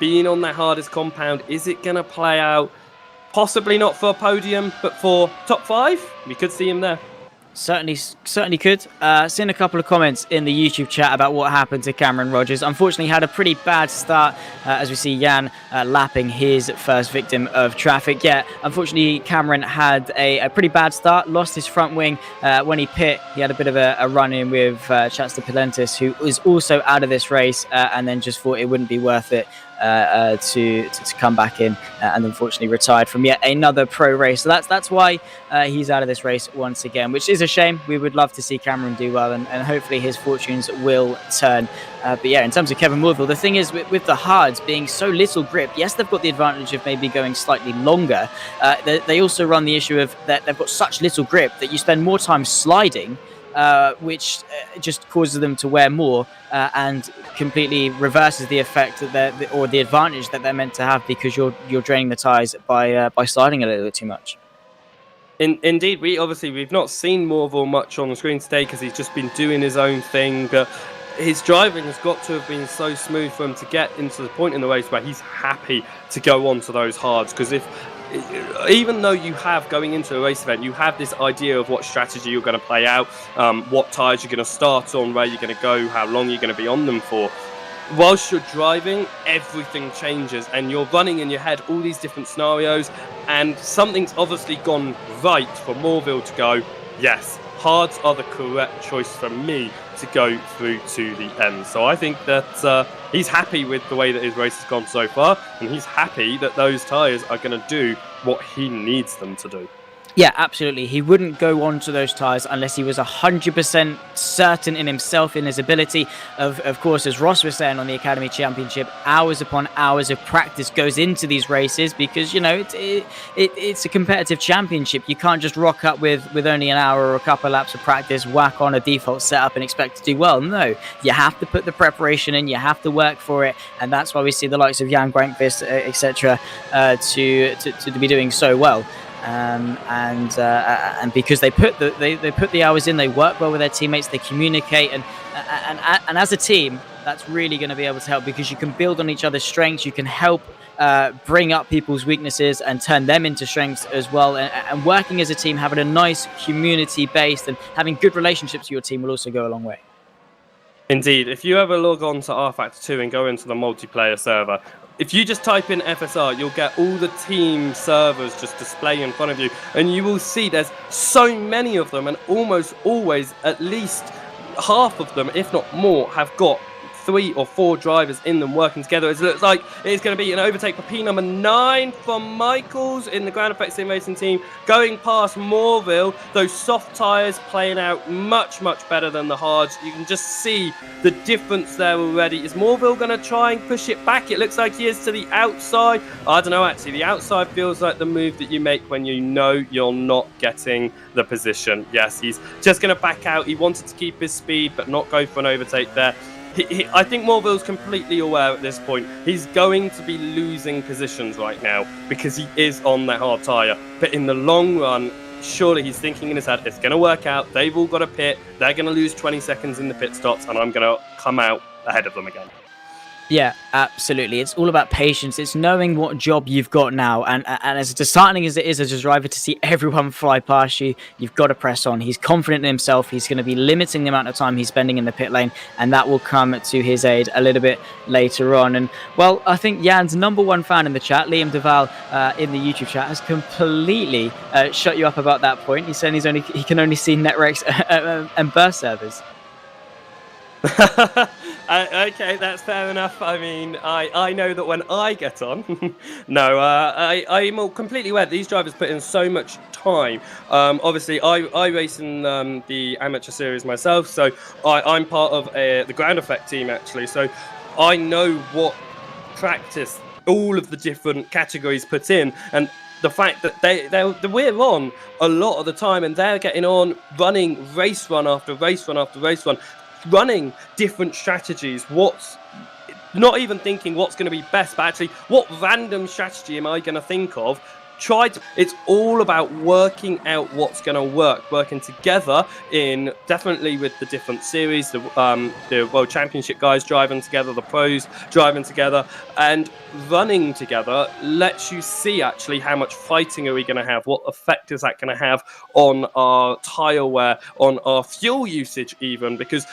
being on that hardest compound. Is it going to play out? Possibly not for a podium, but for top 5, we could see him there. Certainly could. Seen a couple of comments in the YouTube chat about what happened to Cameron Rogers. Unfortunately, had a pretty bad start, as we see Jan lapping his first victim of traffic. Yeah, unfortunately, Cameron had a pretty bad start, lost his front wing when he pit. He had a bit of a run-in with Chester Pilentis, who was also out of this race, and then just thought it wouldn't be worth it to come back in, and unfortunately retired from yet another pro race. So that's why he's out of this race once again, which is a shame. We would love to see Cameron do well, and hopefully his fortunes will turn. But yeah, in terms of Kevin Morville, the thing is with the hards being so little grip, yes, they've got the advantage of maybe going slightly longer. They also run the issue of that they've got such little grip that you spend more time sliding, which just causes them to wear more and completely reverses the effect that or the advantage that they're meant to have, because you're draining the tyres by sliding a little bit too much. Indeed, we've not seen Morville much on the screen today because he's just been doing his own thing, but his driving has got to have been so smooth for him to get into the point in the race where he's happy to go on to those hards. Because even though you have, going into a race event, you have this idea of what strategy you're going to play out, what tyres you're going to start on, where you're going to go, how long you're going to be on them for. Whilst you're driving, everything changes and you're running in your head all these different scenarios, and something's obviously gone right for Morville to go, yes, hards are the correct choice for me to go through to the end. So I think that he's happy with the way that his race has gone so far, and he's happy that those tyres are going to do what he needs them to do. Yeah, absolutely. He wouldn't go on to those tyres unless he was 100% certain in himself, in his ability. Of course, as Ross was saying on the Academy Championship, hours upon hours of practice goes into these races because, you know, it's a competitive championship. You can't just rock up with only an hour or a couple of laps of practice, whack on a default setup and expect to do well. No, you have to put the preparation in, you have to work for it, and that's why we see the likes of Jan Grankvist, etc., to be doing so well. And because they put the hours in, they work well with their teammates, they communicate, and as a team, that's really going to be able to help because you can build on each other's strengths, you can help bring up people's weaknesses and turn them into strengths as well. And working as a team, having a nice community based and having good relationships with your team will also go a long way. Indeed, if you ever log on to rFactor 2 and go into the multiplayer server, if you just type in FSR, you'll get all the team servers just displaying in front of you, and you will see there's so many of them, and almost always at least half of them, if not more, have got 3 or 4 drivers in them working together. It looks like it's going to be an overtake for P number 9 from Michaels in the Ground Effect SimRacing team, going past Morville. Those soft tyres playing out much better than the hards. You can just see the difference there already. Is Morville going to try and push it back? It looks like he is to the outside. I don't know, actually. The outside feels like the move that you make when you know you're not getting the position. Yes, he's just going to back out. He wanted to keep his speed but not go for an overtake there. I think Morville's completely aware at this point. He's going to be losing positions right now because he is on that hard tyre. But in the long run, surely he's thinking in his head, it's going to work out. They've all got a pit. They're going to lose 20 seconds in the pit stops, and I'm going to come out ahead of them again. Yeah, absolutely. It's all about patience. It's knowing what job you've got now. And as disheartening as it is as a driver to see everyone fly past you, you've got to press on. He's confident in himself. He's going to be limiting the amount of time he's spending in the pit lane, and that will come to his aid a little bit later on. And, well, I think Jan's #1 fan in the chat, Liam Duval, in the YouTube chat, has completely shut you up about that point. He's saying he can only see Netrex and burst servers. Okay, that's fair enough. I mean, I know that when I get on, no, I'm completely aware these drivers put in so much time. Obviously, I race in the amateur series myself, so I'm part of the Ground Effect team, actually, so I know what practice all of the different categories put in, and the fact that we're on a lot of the time, and they're getting on running race run after race run after race run, running different strategies. What's not even thinking what's going to be best, but actually what random strategy am I going to think of? It's all about working out what's going to work, working together in definitely with the different series, the World Championship guys driving together, the pros driving together, and running together lets you see actually how much fighting are we going to have, what effect is that going to have on our tyre wear, on our fuel usage even, because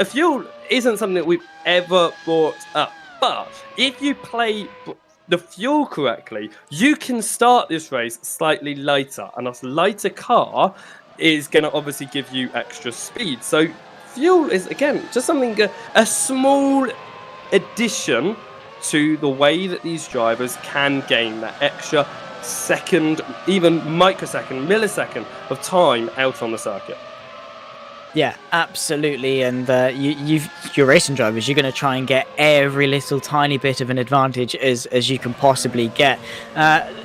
fuel isn't something that we've ever brought up, but if you play the fuel correctly, you can start this race slightly lighter, and a lighter car is going to obviously give you extra speed. So fuel is, again, just something, a small addition to the way that these drivers can gain that extra second, even microsecond, millisecond of time out on the circuit. Yeah, absolutely. And you're racing drivers. You're going to try and get every little tiny bit of an advantage as you can possibly get.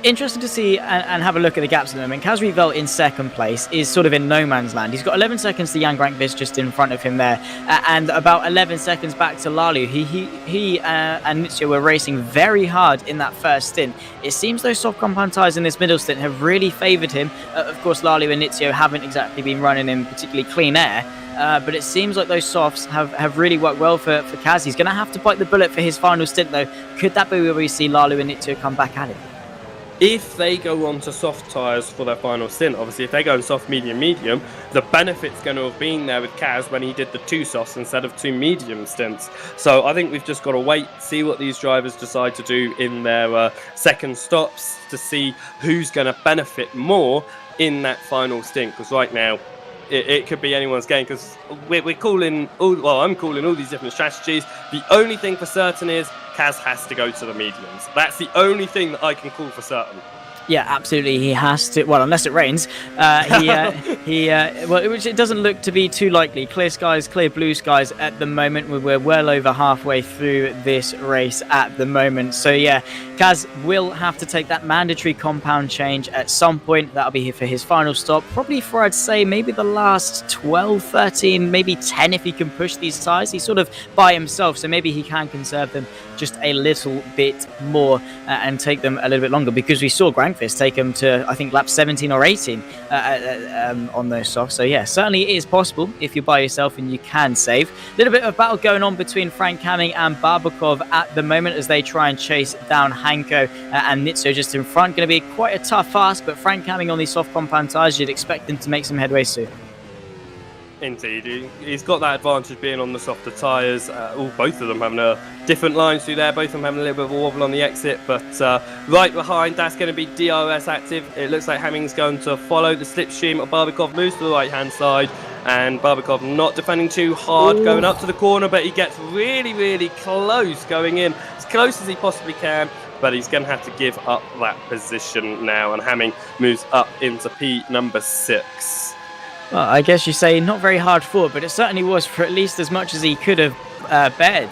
Interesting to see and have a look at the gaps at the moment. Kaz Rietveld in second place is sort of in no man's land. He's got 11 seconds to Jan Grankvist just in front of him there, and about 11 seconds back to Lalu. He and Nitsio were racing very hard in that first stint. It seems those soft compound tyres in this middle stint have really favoured him. Of course, Lalu and Nitsio haven't exactly been running in particularly clean air. But it seems like those softs have really worked well for Kaz. He's going to have to bite the bullet for his final stint, though. Could that be where we see Lalu and Nitsio come back at it? If they go on to soft tyres for their final stint, obviously, if they go on soft, medium, the benefit's going to have been there with Kaz when he did the 2 softs instead of 2 medium stints. So I think we've just got to wait, see what these drivers decide to do in their second stops to see who's going to benefit more in that final stint. Because right now, it could be anyone's game, because we're calling I'm calling all these different strategies. The only thing for certain is Kaz has to go to the mediums. That's the only thing that I can call for certain. Yeah, absolutely. He has to. Well, unless it rains, which it doesn't look to be too likely. Clear skies, clear blue skies at the moment. We're well over halfway through this race at the moment. So yeah, Kaz will have to take that mandatory compound change at some point. That'll be here for his final stop. Probably for, I'd say, maybe the last 12, 13, maybe 10 if he can push these tyres. He's sort of by himself, so maybe he can conserve them just a little bit more and take them a little bit longer, because we saw Grandfist take him to, I think, lap 17 or 18 on those softs. So yeah, certainly it is possible if you're by yourself and you can save. A little bit of battle going on between Frank Hamming and Barbakov at the moment as they try and chase down Hanko and Nitso just in front. Going to be quite a tough ask, but Frank Hamming on these soft compound tyres, you'd expect them to make some headway soon. Indeed, he's got that advantage being on the softer tyres. Both of them having a different lines through there, both of them having a little bit of a wobble on the exit, but right behind, that's going to be DRS active. It looks like Hamming's going to follow the slipstream. Barbakov moves to the right hand side, and Barbakov not defending too hard, going up to the corner, but he gets really, really close going in, as close as he possibly can. But he's going to have to give up that position now, and Hamming moves up into P number 6. Well, I guess you say not very hard fought, but it certainly was for at least as much as he could have bet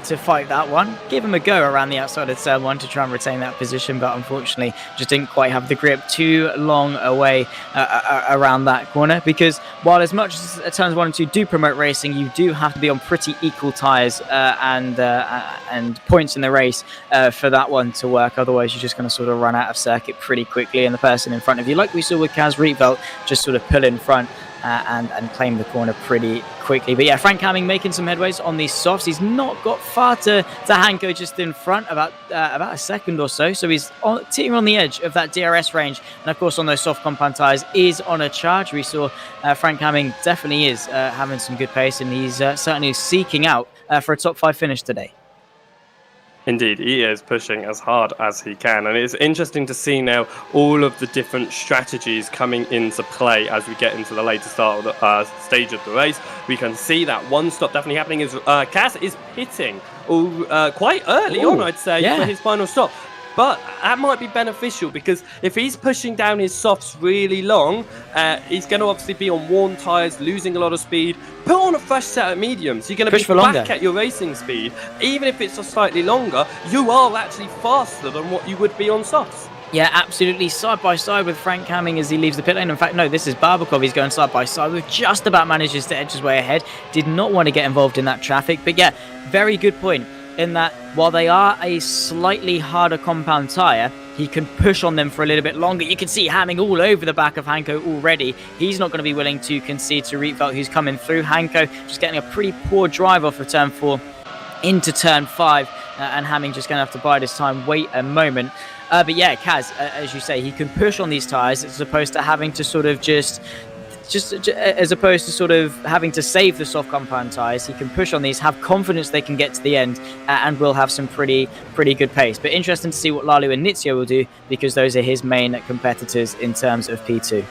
to fight that one. Give him a go around the outside of turn 1 to try and retain that position, but unfortunately just didn't quite have the grip too long away around that corner, because while as much as turns 1 and 2 do promote racing, you do have to be on pretty equal tyres and points in the race for that one to work. Otherwise you're just going to sort of run out of circuit pretty quickly, and the person in front of you, like we saw with Kaz Rietveld, just sort of pull in front and claim the corner pretty quickly. But yeah, Frank Hamming making some headways on these softs. He's not got far to Hanko, just in front, about a second or so. So he's teetering on the edge of that DRS range. And of course, on those soft compound tyres, is on a charge. We saw Frank Hamming definitely is having some good pace, and he's certainly seeking out for a top 5 finish today. Indeed, he is pushing as hard as he can, and it's interesting to see now all of the different strategies coming into play as we get into the later start of the stage of the race. We can see that one stop definitely happening is Kaz is pitting quite early on, I'd say, for his final stop. But that might be beneficial, because if he's pushing down his softs really long, he's going to obviously be on worn tyres, losing a lot of speed. Put on a fresh set of mediums. You're going to be back at your racing speed. Even if it's slightly longer, you are actually faster than what you would be on softs. Yeah, absolutely. Side by side with Frank Hamming as he leaves the pit lane. In fact, no, this is Barbakov. He's going side by side with, just about manages to edge his way ahead. Did not want to get involved in that traffic. But yeah, very good point, in that while they are a slightly harder compound tyre, he can push on them for a little bit longer. You can see Hamming all over the back of Hanko already. He's not going to be willing to concede to Rietveld, who's coming through. Hanko just getting a pretty poor drive off of turn 4 into turn 5, and Hamming just going to have to bide his time, wait a moment. But yeah, Kaz, as you say, he can push on these tyres as opposed to having to sort of just as opposed to sort of having to save the soft compound tyres. He can push on these, have confidence they can get to the end, and will have some pretty good pace. But interesting to see what Lalu and Nitsio will do, because those are his main competitors in terms of P2.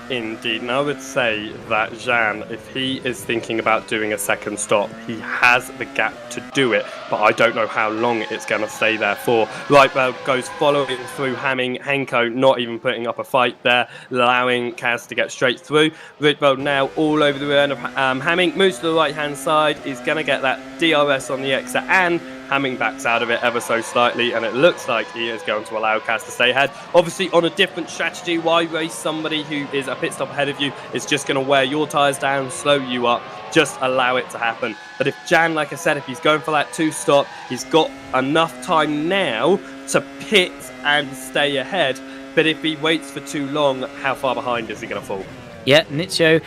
Indeed, and I would say that Jan, if he is thinking about doing a second stop, he has the gap to do it, but I don't know how long it's going to stay there for. Rietveld goes following through Hamming, Hanko not even putting up a fight there, allowing Kaz to get straight through. Rietveld now all over the rear end of Hamming, moves to the right hand side, is going to get that DRS on the exit, and Hamming backs out of it ever so slightly, and it looks like he is going to allow Kaz to stay ahead. Obviously, on a different strategy, why race somebody who is a pit stop ahead of you? Is just going to wear your tyres down, slow you up, just allow it to happen. But if Jan, like I said, if he's going for that 2 stop, he's got enough time now to pit and stay ahead. But if he waits for too long, how far behind is he going to fall? Yeah, Nitsio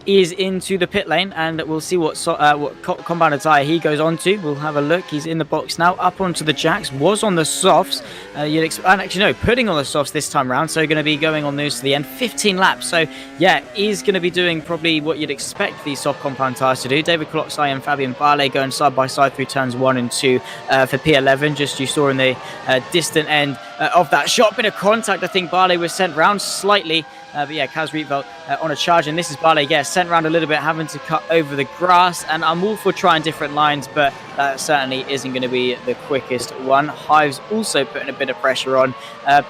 is into the pit lane, and we'll see what compound tyre he goes on to. We'll have a look. He's in the box now, up onto the jacks, was on the softs. And actually, no, putting on the softs this time round, so going to be going on those to the end. 15 laps, so yeah, is going to be doing probably what you'd expect these soft compound tyres to do. David Koloksai and Fabian Barley going side by side through turns 1 and 2 for P11. Just you saw in the distant end of that shot. Bit of contact, I think Barley was sent round slightly. But yeah, Kaz Rietveld on a charge, and this is Barley, yeah, sent round a little bit, having to cut over the grass, and I'm all for trying different lines, but that certainly isn't going to be the quickest one. Hives also putting a bit of pressure on.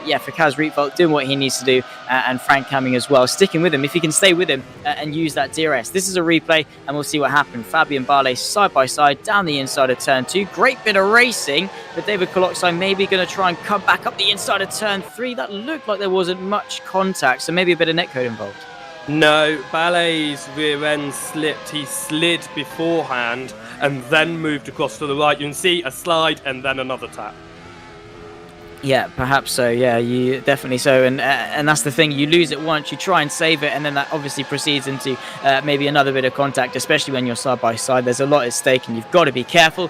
Yeah, for Kaz Rietveld doing what he needs to do, and Frank Hamming as well, sticking with him if he can stay with him and use that DRS. This is a replay, and we'll see what happened. Fabi and Barley side by side down the inside of turn 2. Great bit of racing, but David Koloxai maybe going to try and come back up the inside of turn 3. That looked like there wasn't much contact, so maybe a bit of netcode involved. No, Ballet's rear end slipped. He slid beforehand and then moved across to the right. You can see a slide and then another tap. Yeah, perhaps so. Yeah, you definitely so, and that's the thing. You lose it once, you try and save it, and then that obviously proceeds into maybe another bit of contact, especially when you're side by side. There's a lot at stake, and you've got to be careful.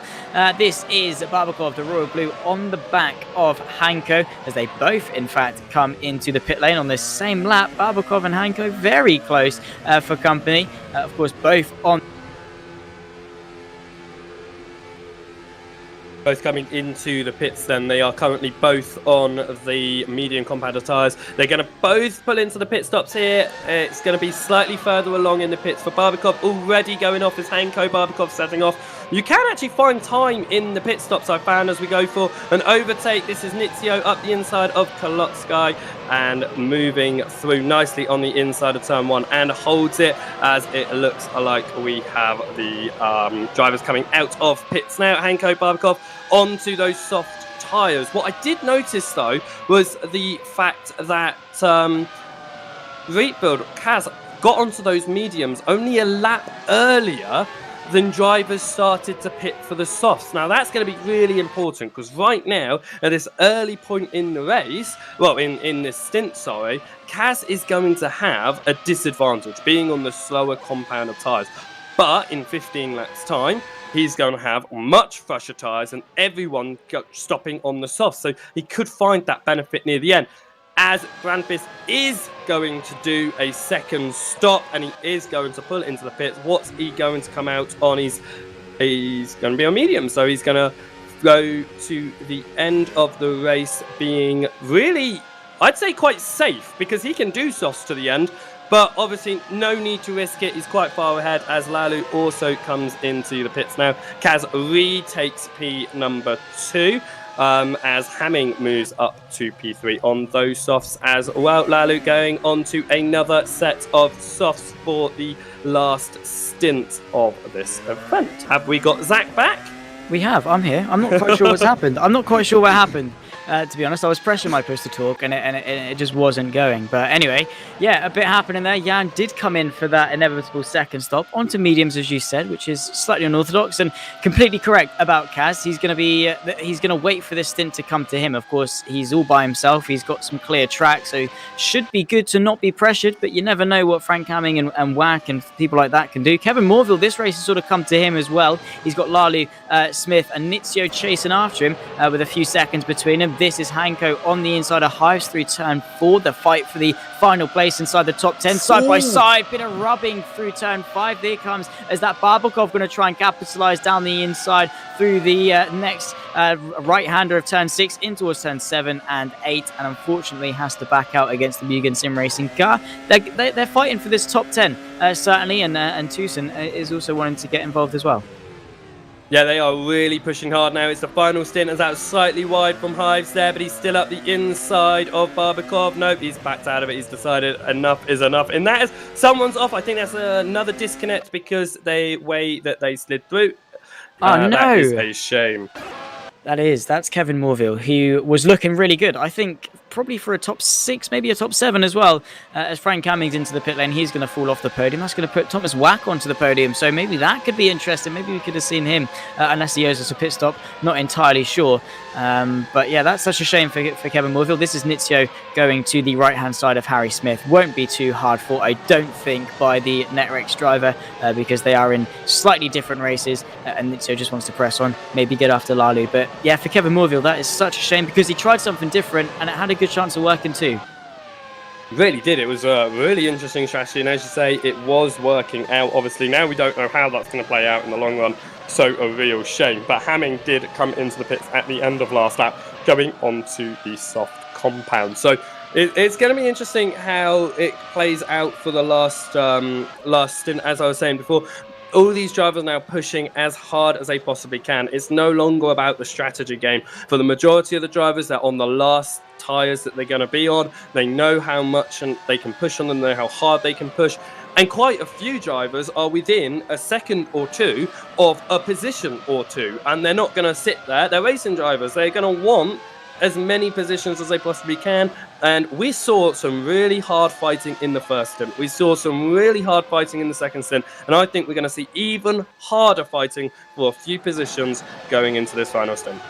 This is Barbakov, the Royal Blue, on the back of Hanko, as they both, in fact, come into the pit lane on this same lap. Barbakov and Hanko very close for company. Of course, both on. Both coming into the pits then. They are currently both on the medium compounder tyres. They're going to both pull into the pit stops here. It's going to be slightly further along in the pits for Barbakov. Already going off as Hanko. Barbakov setting off. You can actually find time in the pit stops, I found, as we go for an overtake. This is Nitsio up the inside of Kolotsky and moving through nicely on the inside of turn 1 and holds it, as it looks like we have the drivers coming out of pits now. Hanko, Barbakov onto those soft tyres. What I did notice though was the fact that Rietveld, Kaz, got onto those mediums only a lap earlier than drivers started to pit for the softs. Now that's going to be really important, because right now, at this early point in the race, well, in this stint, sorry, Kaz is going to have a disadvantage, being on the slower compound of tyres. But in 15 laps time, he's going to have much fresher tyres and everyone stopping on the softs. So he could find that benefit near the end. As Brandfist is going to do a second stop and he is going to pull into the pits, what's he going to come out on? He's going to be on medium, so he's going to go to the end of the race being really, I'd say, quite safe, because he can do softs to the end, but obviously no need to risk it. He's quite far ahead as Lalu also comes into the pits now. Kaz retakes P number 2. As Hamming moves up to P3 on those softs as well. Lalu going on to another set of softs for the last stint of this event. Have we got Zach back? We have. I'm here. I'm not quite sure what's happened. I'm not quite sure what happened. To be honest, I was pressing my push to talk and it just wasn't going. But anyway, yeah, a bit happening there. Jan did come in for that inevitable second stop onto mediums, as you said, which is slightly unorthodox and completely correct about Kaz. He's going to wait for this stint to come to him. Of course, he's all by himself. He's got some clear track, so should be good to not be pressured. But you never know what Frank Hamming and Wack and people like that can do. Kevin Morville, this race has sort of come to him as well. He's got Lalu, Smith and Nitsio chasing after him with a few seconds between them. This is Hanko on the inside of Hives through turn 4. The fight for the final place inside the top 10. Side by side, bit of rubbing through turn 5. There comes as that Barbakov going to try and capitalise down the inside through the next right-hander of turn 6 in towards turn 7 and 8, and unfortunately has to back out against the Mugen SimRacing car. They're fighting for this top 10, certainly, and Tucson is also wanting to get involved as well. Yeah, they are really pushing hard now. It's the final stint, as that's slightly wide from Hives there, but he's still up the inside of Barbakov. Nope, he's backed out of it. He's decided enough is enough. And that is, someone's off. I think that's another disconnect because the way that they slid through. Oh, no. That is a shame. That's Kevin Morville, who was looking really good. I think probably for a top 6, maybe a top 7 as well. As Frank Hamming's into the pit lane, he's going to fall off the podium. That's going to put Thomas Wack onto the podium, so maybe that could be interesting. Maybe we could have seen him, unless he owes us a pit stop. Not entirely sure. But yeah, that's such a shame for Kevin Morville. This is Nitsio going to the right-hand side of Harry Smith. Won't be too hard fought, I don't think, by the Netrex driver, because they are in slightly different races, and Nitsio just wants to press on, maybe get after Lalu. But yeah, for Kevin Morville, that is such a shame, because he tried something different, and it had a good chance of working too. Really did. It was a really interesting strategy, and as you say, it was working out. Obviously, now we don't know how that's going to play out in the long run, so a real shame. But Hamming did come into the pits at the end of last lap going onto the soft compound. So it's going to be interesting how it plays out for the last stint. As I was saying before, all these drivers now pushing as hard as they possibly can. It's no longer about the strategy game. For the majority of the drivers, they're on the last tyres that they're going to be on. They know how much and they can push on them, they know how hard they can push. And quite a few drivers are within a second or two of a position or two. And they're not going to sit there. They're racing drivers. They're going to want as many positions as they possibly can. And we saw some really hard fighting in the first stint. We saw some really hard fighting in the second stint. And I think we're going to see even harder fighting for a few positions going into this final stint.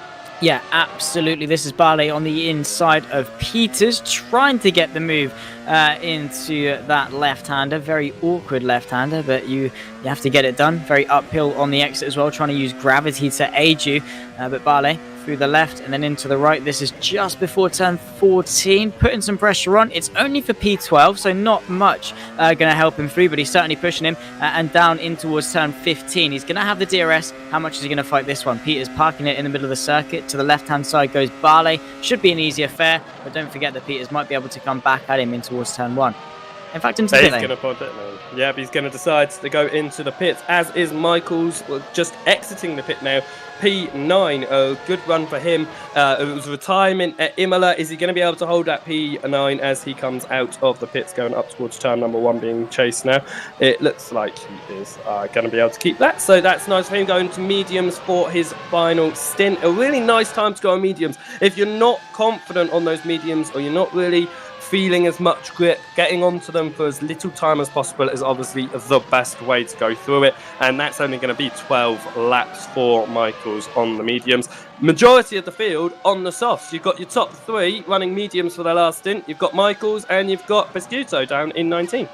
Yeah, absolutely. This is Barley on the inside of Peters, trying to get the move into that left-hander. Very awkward left-hander, but you have to get it done. Very uphill on the exit as well, trying to use gravity to aid you. But Barley through the left and then into the right. This is just before turn 14, putting some pressure on. It's only for P12, so not much going to help him through, but he's certainly pushing him and down in towards turn 15. He's going to have the DRS. How much is he going to fight this one? Peters parking it in the middle of the circuit. To the left-hand side goes Barley. Should be an easy affair, but don't forget that Peters might be able to come back at him in towards turn 1. In fact, into the pit lane. He's going to put it now. Yeah, he's going to decide to go into the pits, as is Michaels, just exiting the pit now. P9, a good run for him. It was retirement at Imola. Is he going to be able to hold that P9 as he comes out of the pits, going up towards turn number 1, being chased now? It looks like he is going to be able to keep that. So that's nice for him, going to mediums for his final stint. A really nice time to go on mediums. If you're not confident on those mediums, or you're not really feeling as much grip, getting onto them for as little time as possible is obviously the best way to go through it, and that's only going to be 12 laps for Michaels on the mediums. Majority of the field on the softs. You've got your top 3 running mediums for their last stint. You've got Michaels and you've got Pescuto down in 19.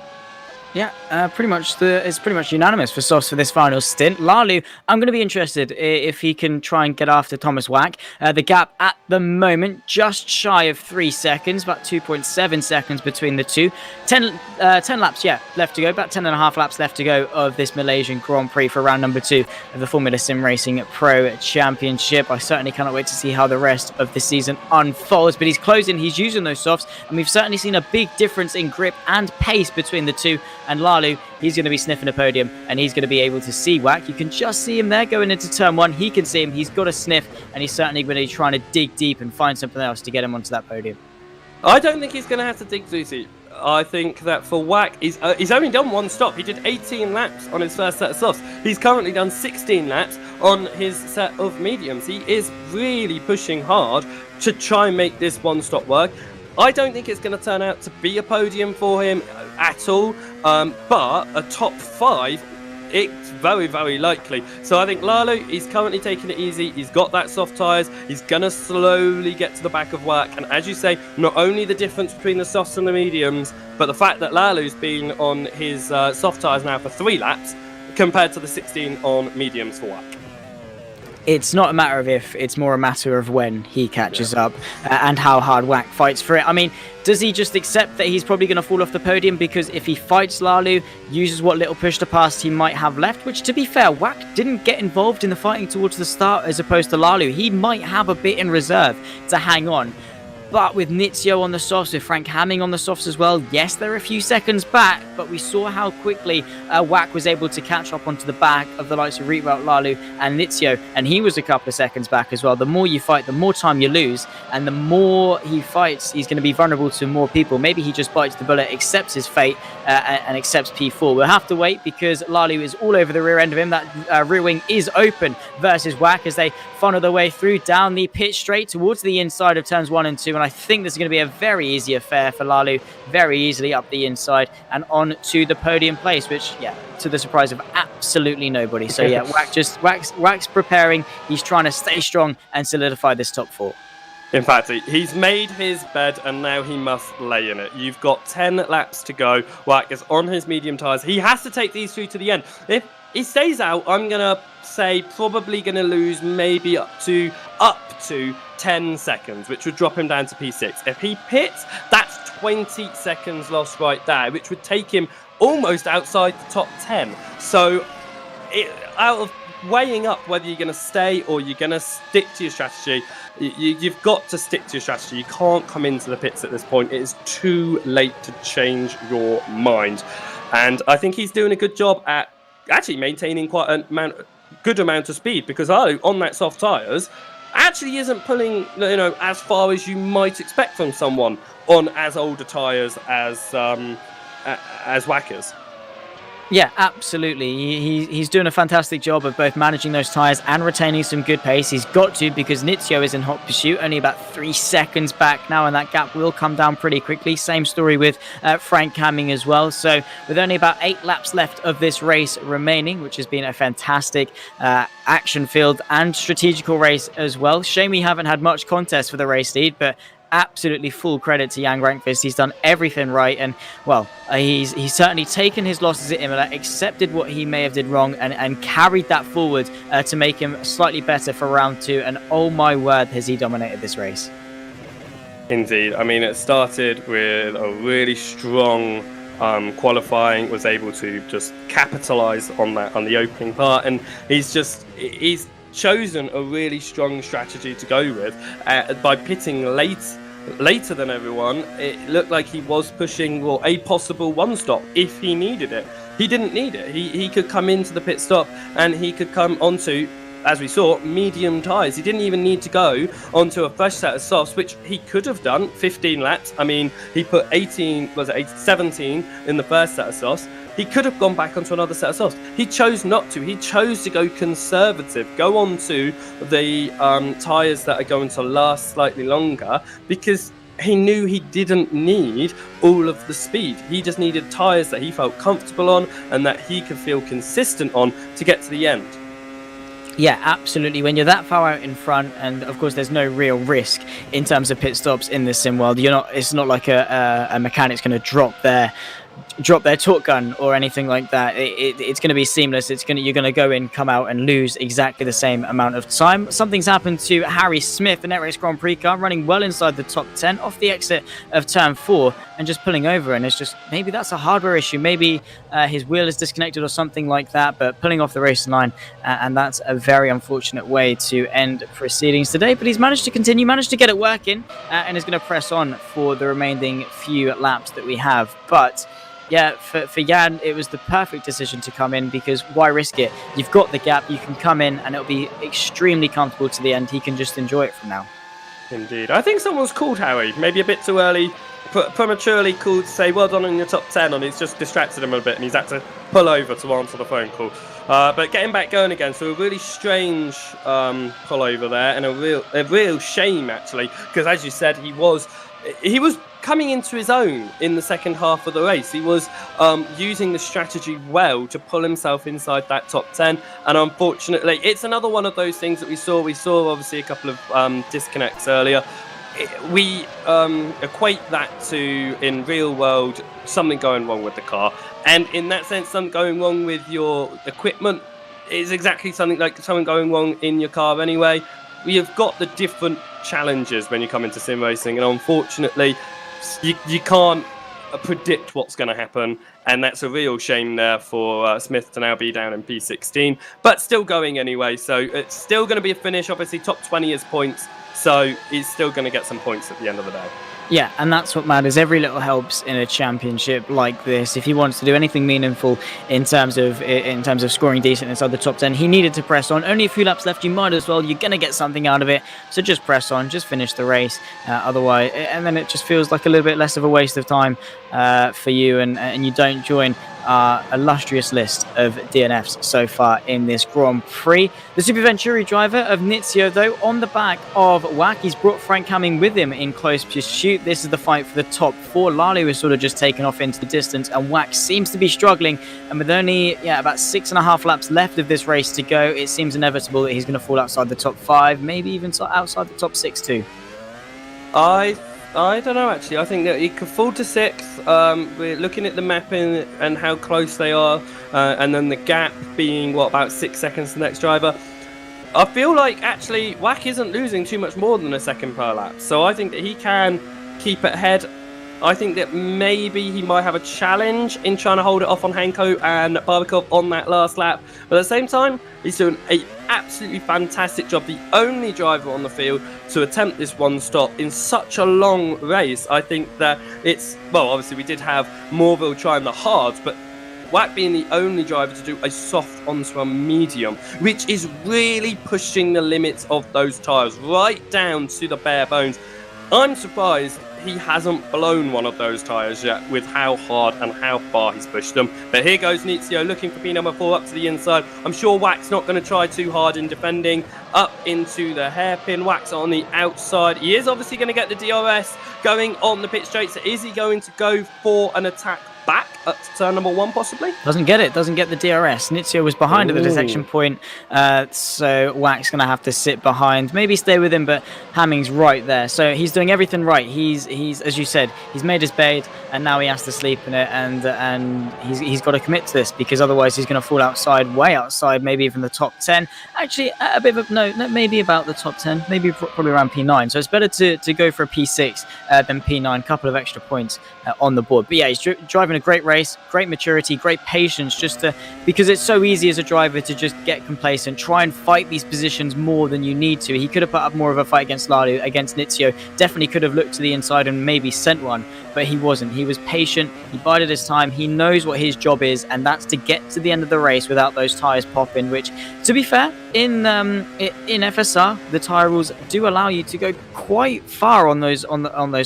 Yeah, it's pretty much unanimous for softs for this final stint. Lalu, I'm going to be interested if he can try and get after Thomas Wack. The gap at the moment, just shy of 3 seconds, about 2.7 seconds between the two. 10 laps, left to go, about 10.5 laps left to go of this Malaysian Grand Prix for round number 2 of the Formula SimRacing Pro Championship. I certainly cannot wait to see how the rest of the season unfolds, but he's closing, he's using those softs, and we've certainly seen a big difference in grip and pace between the two. And Lalu, he's going to be sniffing a podium, and he's going to be able to see Wack. You can just see him there going into turn 1. He can see him. He's got a sniff, and he's certainly going to be trying to dig deep and find something else to get him onto that podium. I don't think he's going to have to dig too deep. I think that for Wack, he's only done 1 stop. He did 18 laps on his first set of softs. He's currently done 16 laps on his set of mediums. He is really pushing hard to try and make this 1 stop work. I don't think it's going to turn out to be a podium for him at all, but a top 5, it's very, very likely. So I think Lalu, he's currently taking it easy. He's got that soft tyres. He's going to slowly get to the back of Wack. And as you say, not only the difference between the softs and the mediums, but the fact that Lalu's been on his soft tyres now for 3 laps compared to the 16 on mediums for Wack. It's not a matter of if, it's more a matter of when he catches up and how hard Wack fights for it. I mean, does he just accept that he's probably going to fall off the podium? Because if he fights Lalu, uses what little push to pass he might have left, which to be fair, Wack didn't get involved in the fighting towards the start as opposed to Lalu. He might have a bit in reserve to hang on. But with Nizio on the softs, with Frank Hamming on the softs as well, yes, they're a few seconds back, but we saw how quickly Wack was able to catch up onto the back of the likes of Rietveld, Lalu and Nizio, and he was a couple of seconds back as well. The more you fight, the more time you lose, and the more he fights, he's going to be vulnerable to more people. Maybe he just bites the bullet, accepts his fate, and accepts P4. We'll have to wait because Lalu is all over the rear end of him. That rear wing is open versus Wack as they funnel their way through down the pit straight towards the inside of turns 1 and 2, and I think this is going to be a very easy affair for Lalu, very easily up the inside and on to the podium place, which, to the surprise of absolutely nobody. So Wack's preparing. He's trying to stay strong and solidify this top 4. In fact, he's made his bed and now he must lay in it. You've got 10 laps to go. Wack is on his medium tyres. He has to take these 2 to the end. If he stays out, I'm going to say probably going to lose maybe up to 10 seconds, which would drop him down to P6. If he pits, that's 20 seconds lost right there, which would take him almost outside the top 10. So out of weighing up whether you're going to stay or you're going to stick to your strategy. You've got to stick to your strategy. You can't come into the pits at this point. It is too late to change your mind. And I think he's doing a good job at actually maintaining quite a good amount of speed, because on that soft tyres actually isn't pulling as far as you might expect from someone on as older tyres as Whackers. Yeah, absolutely. He's doing a fantastic job of both managing those tyres and retaining some good pace. He's got to, because Nizio is in hot pursuit, only about 3 seconds back now, and that gap will come down pretty quickly. Same story with Frank Hamming as well. So with only about 8 laps left of this race remaining, which has been a fantastic action-filled and strategical race as well. Shame we haven't had much contest for the race lead, but absolutely full credit to Jan Grankvist. He's done everything right, and well, he's certainly taken his losses at Imola, accepted what he may have did wrong, and carried that forward to make him slightly better for round 2. And oh my word, has he dominated this race. Indeed. I mean, it started with a really strong qualifying, was able to just capitalize on that on the opening part, and he's chosen a really strong strategy to go with by pitting later than everyone. It looked like he was pushing a possible one stop if he needed it. He didn't need it. He could come into the pit stop and he could come onto, as we saw, medium tyres. He didn't even need to go onto a fresh set of softs, which he could have done 15 laps. I mean, he put 17 in the first set of softs. He could have gone back onto another set of softs. He chose not to. He chose to go conservative, go on to the tyres that are going to last slightly longer, because he knew he didn't need all of the speed. He just needed tyres that he felt comfortable on and that he could feel consistent on to get to the end. Yeah, absolutely. When you're that far out in front, and of course there's no real risk in terms of pit stops in this sim world. It's not like a mechanic's going to drop their torque gun or anything like that. It's going to be seamless. You're going to go in, come out, and lose exactly the same amount of time. Something's happened to Harry Smith, the NetRace Grand Prix car, running well inside the top 10 off the exit of turn 4 and just pulling over. And it's just, maybe that's a hardware issue. Maybe his wheel is disconnected or something like that, but pulling off the racing line. And that's a very unfortunate way to end proceedings today. But he's managed to continue, managed to get it working, and is going to press on for the remaining few laps that we have. But yeah, for Jan, it was the perfect decision to come in, because why risk it? You've got the gap, you can come in, and it'll be extremely comfortable to the end. He can just enjoy it from now. Indeed. I think someone's called Harry, maybe a bit too early, prematurely called to say well done on your top 10, and it's just distracted him a bit, and he's had to pull over to answer the phone call. But getting back going again, so a really strange pull over there, and a real shame actually, because as you said, he was coming into his own in the second half of the race. He was using the strategy well to pull himself inside that top 10, and unfortunately it's another one of those things that we saw obviously a couple of disconnects earlier. We equate that to, in real world, something going wrong with the car, and in that sense something going wrong with your equipment is exactly something going wrong in your car anyway. We have got the different challenges when you come into sim racing, and unfortunately you can't predict what's going to happen, and that's a real shame there for Smith to now be down in P16, but still going anyway. So it's still going to be a finish. Obviously top 20 is points, so he's still going to get some points at the end of the day. Yeah, and that's what matters. Every little helps in a championship like this. If he wants to do anything meaningful in terms of scoring decent inside the top 10, he needed to press on. Only a few laps left. You might as well. You're going to get something out of it. So just press on. Just finish the race. Otherwise, and then it just feels like a little bit less of a waste of time for you, and you don't join a illustrious list of DNFs so far in this Grand Prix. The Super Venturi driver of Nizio, though, on the back of Wack, he's brought Frank Hamming with him in close pursuit. This is the fight for the top 4. Lally was sort of just taken off into the distance, and Wack seems to be struggling. And with only about 6.5 laps left of this race to go, it seems inevitable that he's going to fall outside the top 5, maybe even outside the top 6 too. I don't know, actually. I think that he could fall to 6th. We're looking at the mapping and how close they are, and then the gap being, about 6 seconds to the next driver. I feel like, actually, Wack isn't losing too much more than a second per lap. So I think that he can keep it ahead. I think that maybe he might have a challenge in trying to hold it off on Henko and Barbakov on that last lap. But at the same time, he's doing an absolutely fantastic job. The only driver on the field to attempt this one stop in such a long race. I think that it's, well, obviously we did have Morville trying the hards, but Wack being the only driver to do a soft onto a medium, which is really pushing the limits of those tyres right down to the bare bones. I'm surprised he hasn't blown one of those tyres yet with how hard and how far he's pushed them. But here goes Nizio looking for P number 4 up to the inside. I'm sure Wack's not going to try too hard in defending. Up into the hairpin. Wack's on the outside. He is obviously going to get the DRS going on the pit straight. So is he going to go for an attack back up to turn number 1 possibly? Doesn't get it, doesn't get the DRS. Nizio was behind at the detection point, so Wack's going to have to sit behind, maybe stay with him, but Hamming's right there. So he's doing everything right. He's as you said, he's made his bed, and now he has to sleep in it, and he's got to commit to this, because otherwise he's going to fall outside, way outside, maybe even the top 10. Actually, a bit of a, no, maybe about the top 10, maybe probably around P9. So it's better to go for a P6 than P9, couple of extra points on the board. But yeah, he's driving a great race, great maturity, great patience, because it's so easy as a driver to just get complacent, try and fight these positions more than you need to. He could have put up more of a fight against Lalu, against Nizio, definitely could have looked to the inside and maybe sent one, but he wasn't. He was patient, he bided his time, he knows what his job is, and that's to get to the end of the race without those tyres popping, which, to be fair, in FSR, the tyre rules do allow you to go quite far on those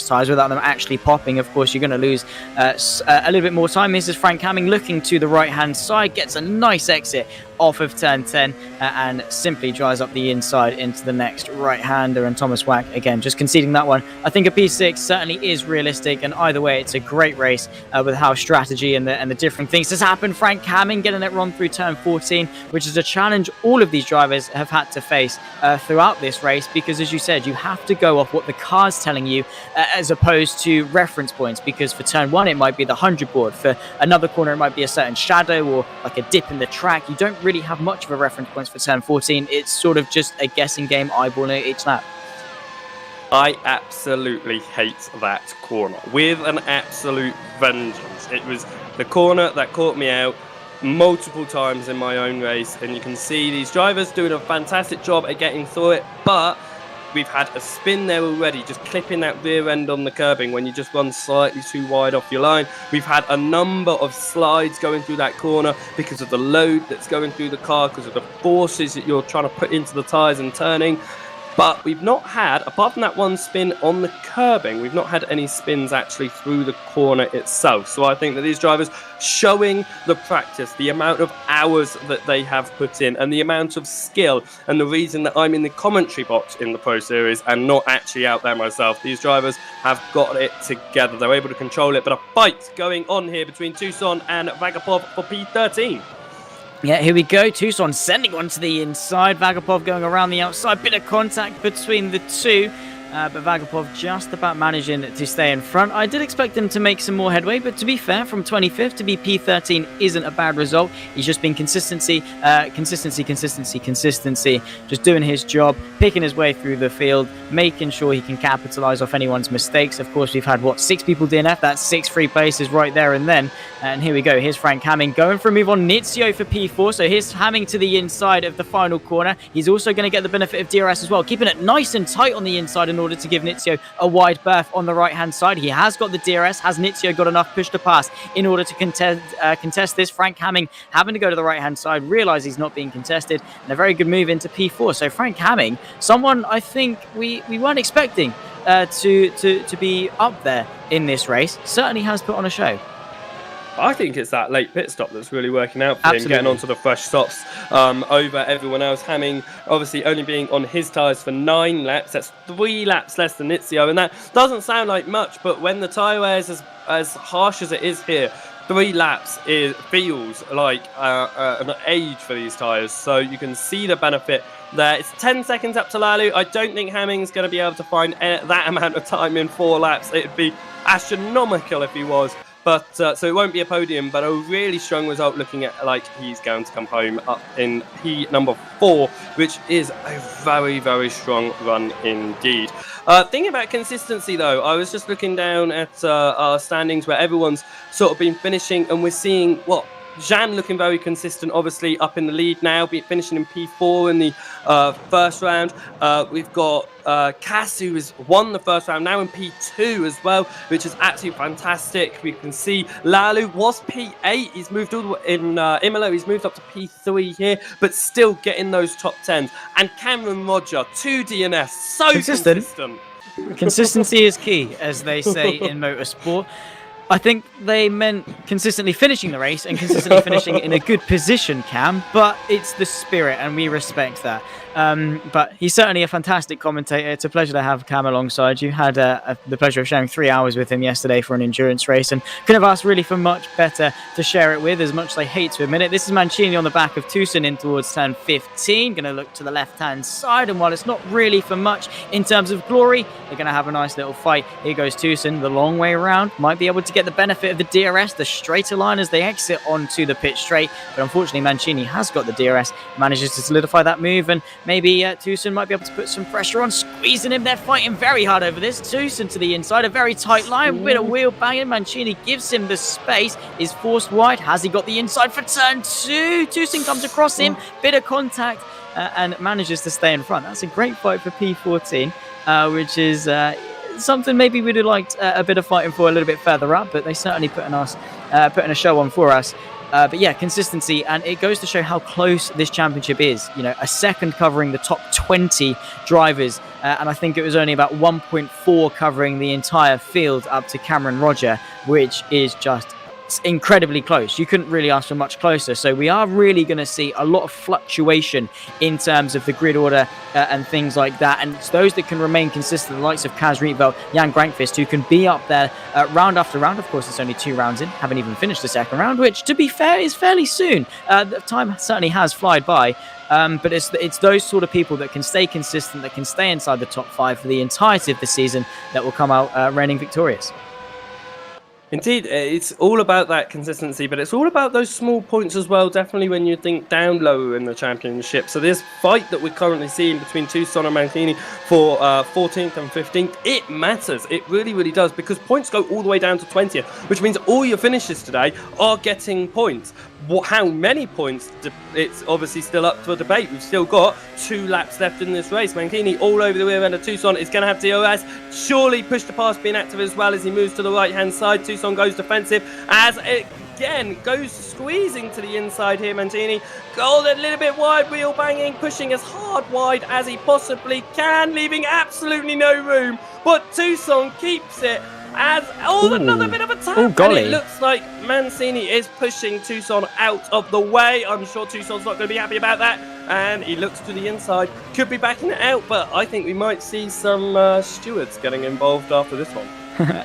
tyres without them actually popping. Of course, you're going to lose a little bit more time. This is Frank Hamming looking to the right-hand side, gets a nice exit off of turn 10 and simply drives up the inside into the next right-hander, and Thomas Wack again just conceding that one. I think a P6 certainly is realistic, and either way it's a great race with how strategy and the different things has happened. Frank Hamming getting it run through turn 14, which is a challenge all of these drivers have had to face throughout this race, because as you said, you have to go off what the car's telling you as opposed to reference points, because for turn 1 it might be the 100 board, for another corner it might be a certain shadow or like a dip in the track. You don't really have much of a reference points for turn 14. It's sort of just a guessing game, eyeballing it each lap. I absolutely hate that corner with an absolute vengeance. It was the corner that caught me out multiple times in my own race, and you can see these drivers doing a fantastic job at getting through it, but we've had a spin there already, just clipping that rear end on the curbing when you just run slightly too wide off your line. We've had a number of slides going through that corner because of the load that's going through the car, because of the forces that you're trying to put into the tyres and turning. But we've not had, apart from that one spin on the curbing, we've not had any spins actually through the corner itself. So I think that these drivers showing the practice, the amount of hours that they have put in, and the amount of skill, and the reason that I'm in the commentary box in the Pro Series and not actually out there myself, these drivers have got it together. They're able to control it, but a fight going on here between Tucson and Vagapov for P13. Yeah, here we go. Tucson sending one to the inside. Vagapov going around the outside. Bit of contact between the two. But Vagapov just about managing to stay in front. I did expect him to make some more headway, but to be fair, from 25th to be P13 isn't a bad result. He's just been consistency, just doing his job, picking his way through the field, making sure he can capitalize off anyone's mistakes. Of course, we've had, 6 people DNF? That's 6 free places right there and then. And here we go. Here's Frank Hamming going for a move on Nizio for P4. So here's Hamming to the inside of the final corner. He's also going to get the benefit of DRS as well, keeping it nice and tight on the inside in order to give Nizio a wide berth on the right-hand side. He has got the DRS. Has Nizio got enough push to pass in order to contest this? Frank Hamming having to go to the right-hand side, realise he's not being contested, and a very good move into P4. So Frank Hamming, someone I think we weren't expecting to be up there in this race, certainly has put on a show. I think it's that late pit stop that's really working out for him, getting onto the fresh stops over everyone else. Hamming obviously only being on his tyres for 9 laps. That's 3 laps less than Nizio, and that doesn't sound like much, but when the tyre wear is as harsh as it is here, 3 laps feels like an age for these tyres. So you can see the benefit there. It's 10 seconds up to Lalu. I don't think Hamming's going to be able to find that amount of time in 4 laps. It'd be astronomical if he was. But so it won't be a podium, but a really strong result looking at like he's going to come home up in P number 4, which is a very, very strong run indeed. Thinking about consistency though, I was just looking down at our standings where everyone's sort of been finishing, and we're seeing what Jan looking very consistent, obviously up in the lead now, finishing in P4 in the first round. We've got Cass, who has won the first round, now in P2 as well, which is absolutely fantastic. We can see Lalu was P8. He's moved all the way in Imola. He's moved up to P3 here, but still getting those top 10s. And Cameron Roger, 2 DNS, so consistent. Consistency is key, as they say in motorsport. I think they meant consistently finishing the race and consistently finishing in a good position, Cam, but it's the spirit, and we respect that. But he's certainly a fantastic commentator. It's a pleasure to have Cam alongside you. Had the pleasure of sharing 3 hours with him yesterday for an endurance race, and couldn't have asked really for much better to share it with, as much as I hate to admit it. This is Mancini on the back of Tucson in towards turn 15. Going to look to the left-hand side, and while it's not really for much in terms of glory, they're going to have a nice little fight. Here goes Tucson the long way around. Might be able to get the benefit of the DRS, the straighter line as they exit onto the pit straight, but unfortunately Mancini has got the DRS, manages to solidify that move, and maybe Tucson might be able to put some pressure on, squeezing him. They're fighting very hard over this. Tucson to the inside, a very tight line, bit of wheel banging. Mancini gives him the space, is forced wide. Has he got the inside for turn 2? Tucson comes across him, bit of contact, and manages to stay in front. That's a great fight for P14, which is something maybe we'd have liked a bit of fighting for a little bit further up, but they certainly putting a show on for us. But yeah, consistency, and it goes to show how close this championship is. You know, a second covering the top 20 drivers, and I think it was only about 1.4 covering the entire field up to Cameron Roger, which is just incredibly close. You couldn't really ask for much closer. So we are really going to see a lot of fluctuation in terms of the grid order and things like that. And it's those that can remain consistent, the likes of Kaz Rietveld, Jan Grankvist, who can be up there round after round. Of course, it's only 2 rounds in, haven't even finished the second round, which, to be fair, is fairly soon. The time certainly has flied by. But it's those sort of people that can stay consistent, that can stay inside the top 5 for the entirety of the season, that will come out reigning victorious. Indeed, it's all about that consistency, but it's all about those small points as well, definitely when you think down lower in the championship. So this fight that we're currently seeing between Tucson and Mancini for 14th and 15th, it matters. It really, really does, because points go all the way down to 20th, which means all your finishes today are getting points. How many points? It's obviously still up for debate. We've still got 2 laps left in this race. Mancini all over the rear end of Tucson is going to have DRS. Surely pushed the pass being active as well as he moves to the right-hand side. Tucson goes defensive as it again goes squeezing to the inside here. Mancini goes a little bit wide, wheel banging, pushing as hard wide as he possibly can, leaving absolutely no room. But Tucson keeps it. As another bit of a tap, and it looks like Mancini is pushing Tucson out of the way. I'm sure Tucson's not going to be happy about that, and he looks to the inside, could be backing it out, but I think we might see some stewards getting involved after this one.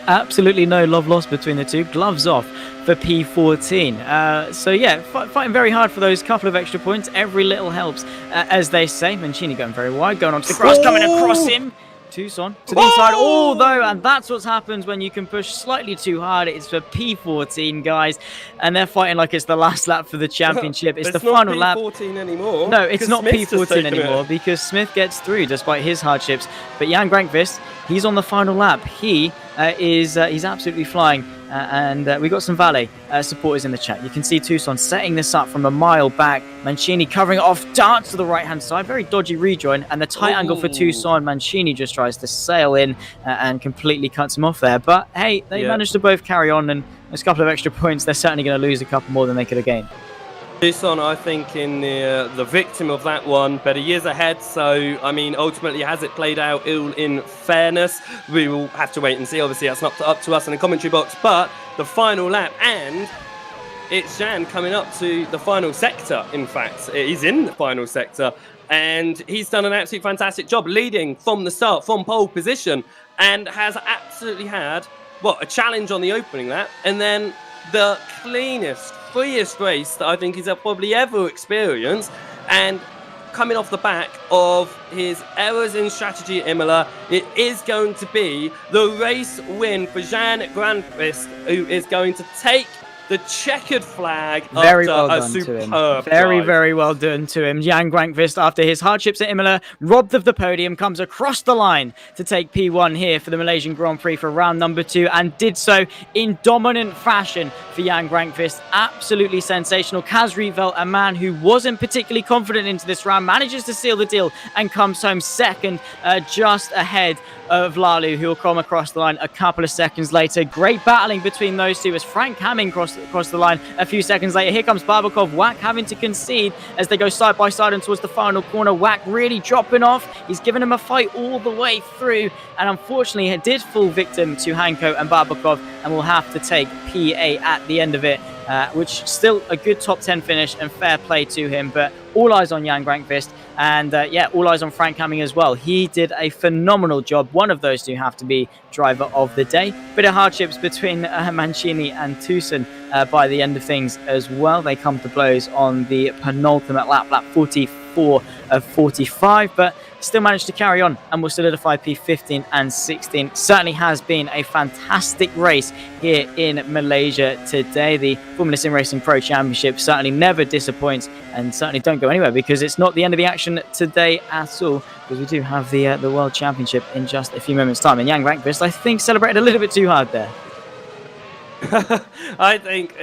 Absolutely no love lost between the two. Gloves off for P14. So yeah, fighting very hard for those couple of extra points. Every little helps, as they say. Mancini going very wide, going onto the grass, coming across him. Tucson to the inside, although, and that's what happens when you can push slightly too hard. It's for P14, guys, and they're fighting like it's the last lap for the championship. It's the final lap. It's not P14 anymore. No, it's not P14 anymore because Smith gets through despite his hardships. But Jan Grankvist, he's on the final lap. He's absolutely flying. And we got some Valet supporters in the chat. You can see Tucson setting this up from a mile back. Mancini covering it off, darts to the right-hand side. Very dodgy rejoin. And the tight angle for Tucson. Mancini just tries to sail in and completely cuts him off there. But hey, they managed to both carry on. And those couple of extra points, they're certainly going to lose a couple more than they could have gained. Tucson, I think, in the victim of that one, better years ahead. So, I mean, ultimately, has it played out ill in fairness? We will have to wait and see. Obviously, that's not up to us in the commentary box. But the final lap, and it's Jan coming up to the final sector. In fact, he's in the final sector, and he's done an absolutely fantastic job leading from the start, from pole position, and has absolutely had, a challenge on the opening lap, and then the cleanest, freest race that I think he's probably ever experienced. And coming off the back of his errors in strategy at Imola, it is going to be the race win for Jan Granqvist, who is going to take the checkered flag Very after well a done to him. superb Very, drive. very well done to him. Jan Granqvist, after his hardships at Imola, robbed of the podium, comes across the line to take P1 here for the Malaysian Grand Prix for round number 2, and did so in dominant fashion for Jan Granqvist. Absolutely sensational. Kaz Rietveld, a man who wasn't particularly confident into this round, manages to seal the deal and comes home second, just ahead of Lalu, who will come across the line a couple of seconds later. Great battling between those two as Frank Hamming across the line a few seconds later. Here comes Barbakov. Wack having to concede as they go side by side and towards the final corner. Wack really dropping off. He's given him a fight all the way through, and unfortunately it did fall victim to Hanko and Barbakov, and will have to take P8 at the end of it, which still a good top 10 finish and fair play to him. But all eyes on Jan Granqvist, and all eyes on Frank Hamming as well. He did a phenomenal job. One of those two have to be driver of the day. Bit of hardships between Mancini and Tucson by the end of things as well. They come to blows on the penultimate lap 44 of 45, but still managed to carry on and will solidify P15 and 16. Certainly has been a fantastic race here in Malaysia today. The Formula SimRacing Pro Championship certainly never disappoints, and certainly don't go anywhere, because it's not the end of the action today at all, because we do have the World Championship in just a few moments' time. And Jan Granqvist, I think, celebrated a little bit too hard there. I think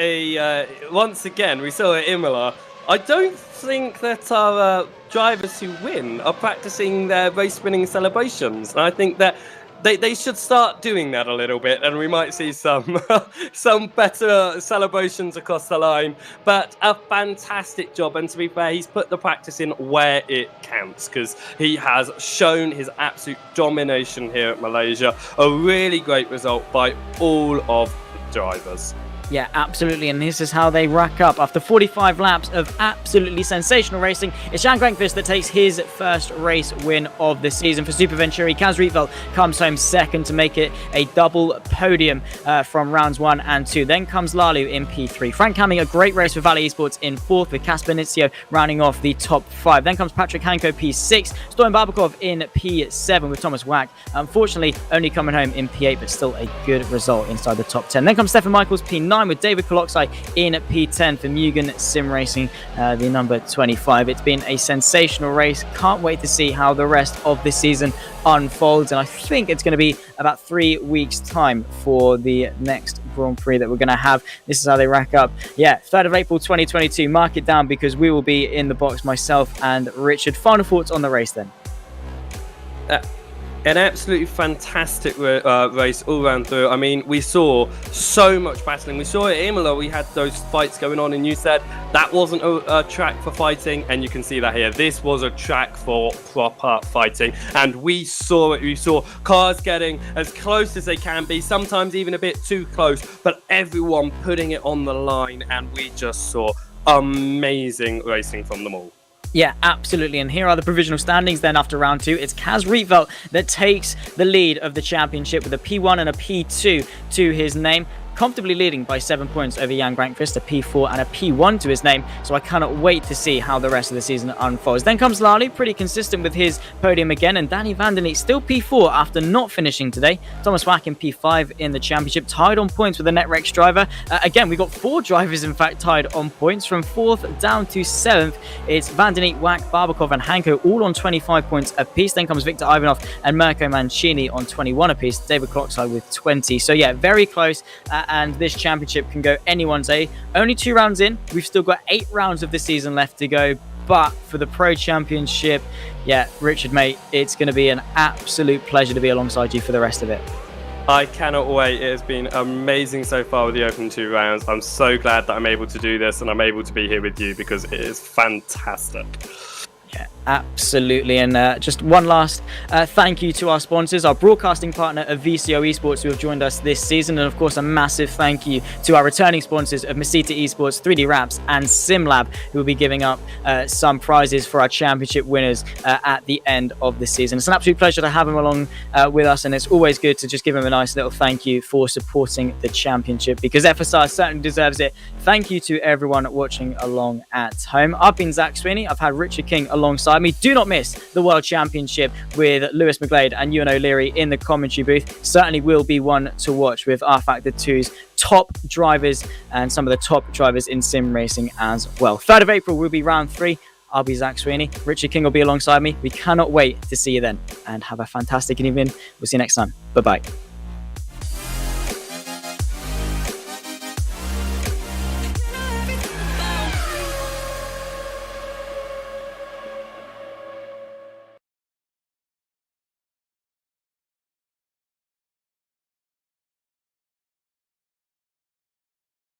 once again we saw at Imola, I don't think that our drivers who win are practicing their race-winning celebrations. And I think that they should start doing that a little bit, and we might see some some better celebrations across the line. But a fantastic job, and to be fair, he's put the practice in where it counts, because he has shown his absolute domination here at Malaysia. A really great result by all of the drivers. Yeah, absolutely, and this is how they rack up. After 45 laps of absolutely sensational racing, it's Jan Granqvist that takes his first race win of the season. For Super Venturi, Kaz Rietveld comes home second to make it a double podium from rounds 1 and 2. Then comes Lalu in P3. Frank Hamming, a great race for Valley Esports in 4th, with Kasper Nizio rounding off the top 5. Then comes Patrick Hanko, P6. Stoyan Barbakov in P7 with Thomas Wack. Unfortunately, only coming home in P8, but still a good result inside the top 10. Then comes Stefan Michaels, P9, with David Koloksai in P10 for Mugen SimRacing, the number 25. It's been a sensational race. Can't wait to see how the rest of this season unfolds, and I think it's going to be about 3 weeks' time for the next Grand Prix that we're going to have. This is how they rack up. Yeah, 3rd of April 2022. Mark it down, because we will be in the box, myself and Richard. Final thoughts on the race then? An absolutely fantastic race all round through. I mean, we saw so much battling. We saw at Imola, we had those fights going on, and you said that wasn't a track for fighting, and you can see that here. This was a track for proper fighting, and we saw it. We saw cars getting as close as they can be, sometimes even a bit too close, but everyone putting it on the line, and we just saw amazing racing from them all. Yeah, absolutely. And here are the provisional standings then after round 2. It's Kaz Rietveld that takes the lead of the championship with a P1 and a P2 to his name. Comfortably leading by 7 points over Jan Granqvist, a P4 and a P1 to his name. So I cannot wait to see how the rest of the season unfolds. Then comes Lalu, pretty consistent with his podium again, and Danny van der Neet still P4 after not finishing today. Thomas Wack in P5 in the championship, tied on points with the NetRex driver. Again, we got 4 drivers in fact tied on points from 4th down to 7th. It's van der Neet, Wack, Barbakov and Hanko all on 25 points apiece. Then comes Victor Ivanov and Mirko Mancini on 21 apiece. David Klockside with 20. So yeah, very close. And this championship can go anyone's way. Only 2 rounds in. We've still got 8 rounds of the season left to go. But for the Pro Championship, yeah, Richard, mate, it's going to be an absolute pleasure to be alongside you for the rest of it. I cannot wait. It has been amazing so far with the opening 2 rounds. I'm so glad that I'm able to do this and I'm able to be here with you, because it is fantastic. Yeah, absolutely. And just one last thank you to our sponsors, our broadcasting partner of VCO Esports, who have joined us this season. And of course, a massive thank you to our returning sponsors of Masita Esports, 3D Raps and SimLab, who will be giving up some prizes for our championship winners at the end of the season. It's an absolute pleasure to have them along with us, and it's always good to just give them a nice little thank you for supporting the championship, because FSR certainly deserves it. Thank you to everyone watching along at home. I've been Zach Sweeney. I've had Richard King alongside me. Do not miss the World Championship with Lewis McGlade and Ewan O'Leary in the commentary booth. Certainly will be one to watch with rFactor 2's top drivers and some of the top drivers in sim racing as well. 3rd of April will be round 3. I'll be Zach Sweeney. Richard King will be alongside me. We cannot wait to see you then, and have a fantastic evening. We'll see you next time. Bye-bye.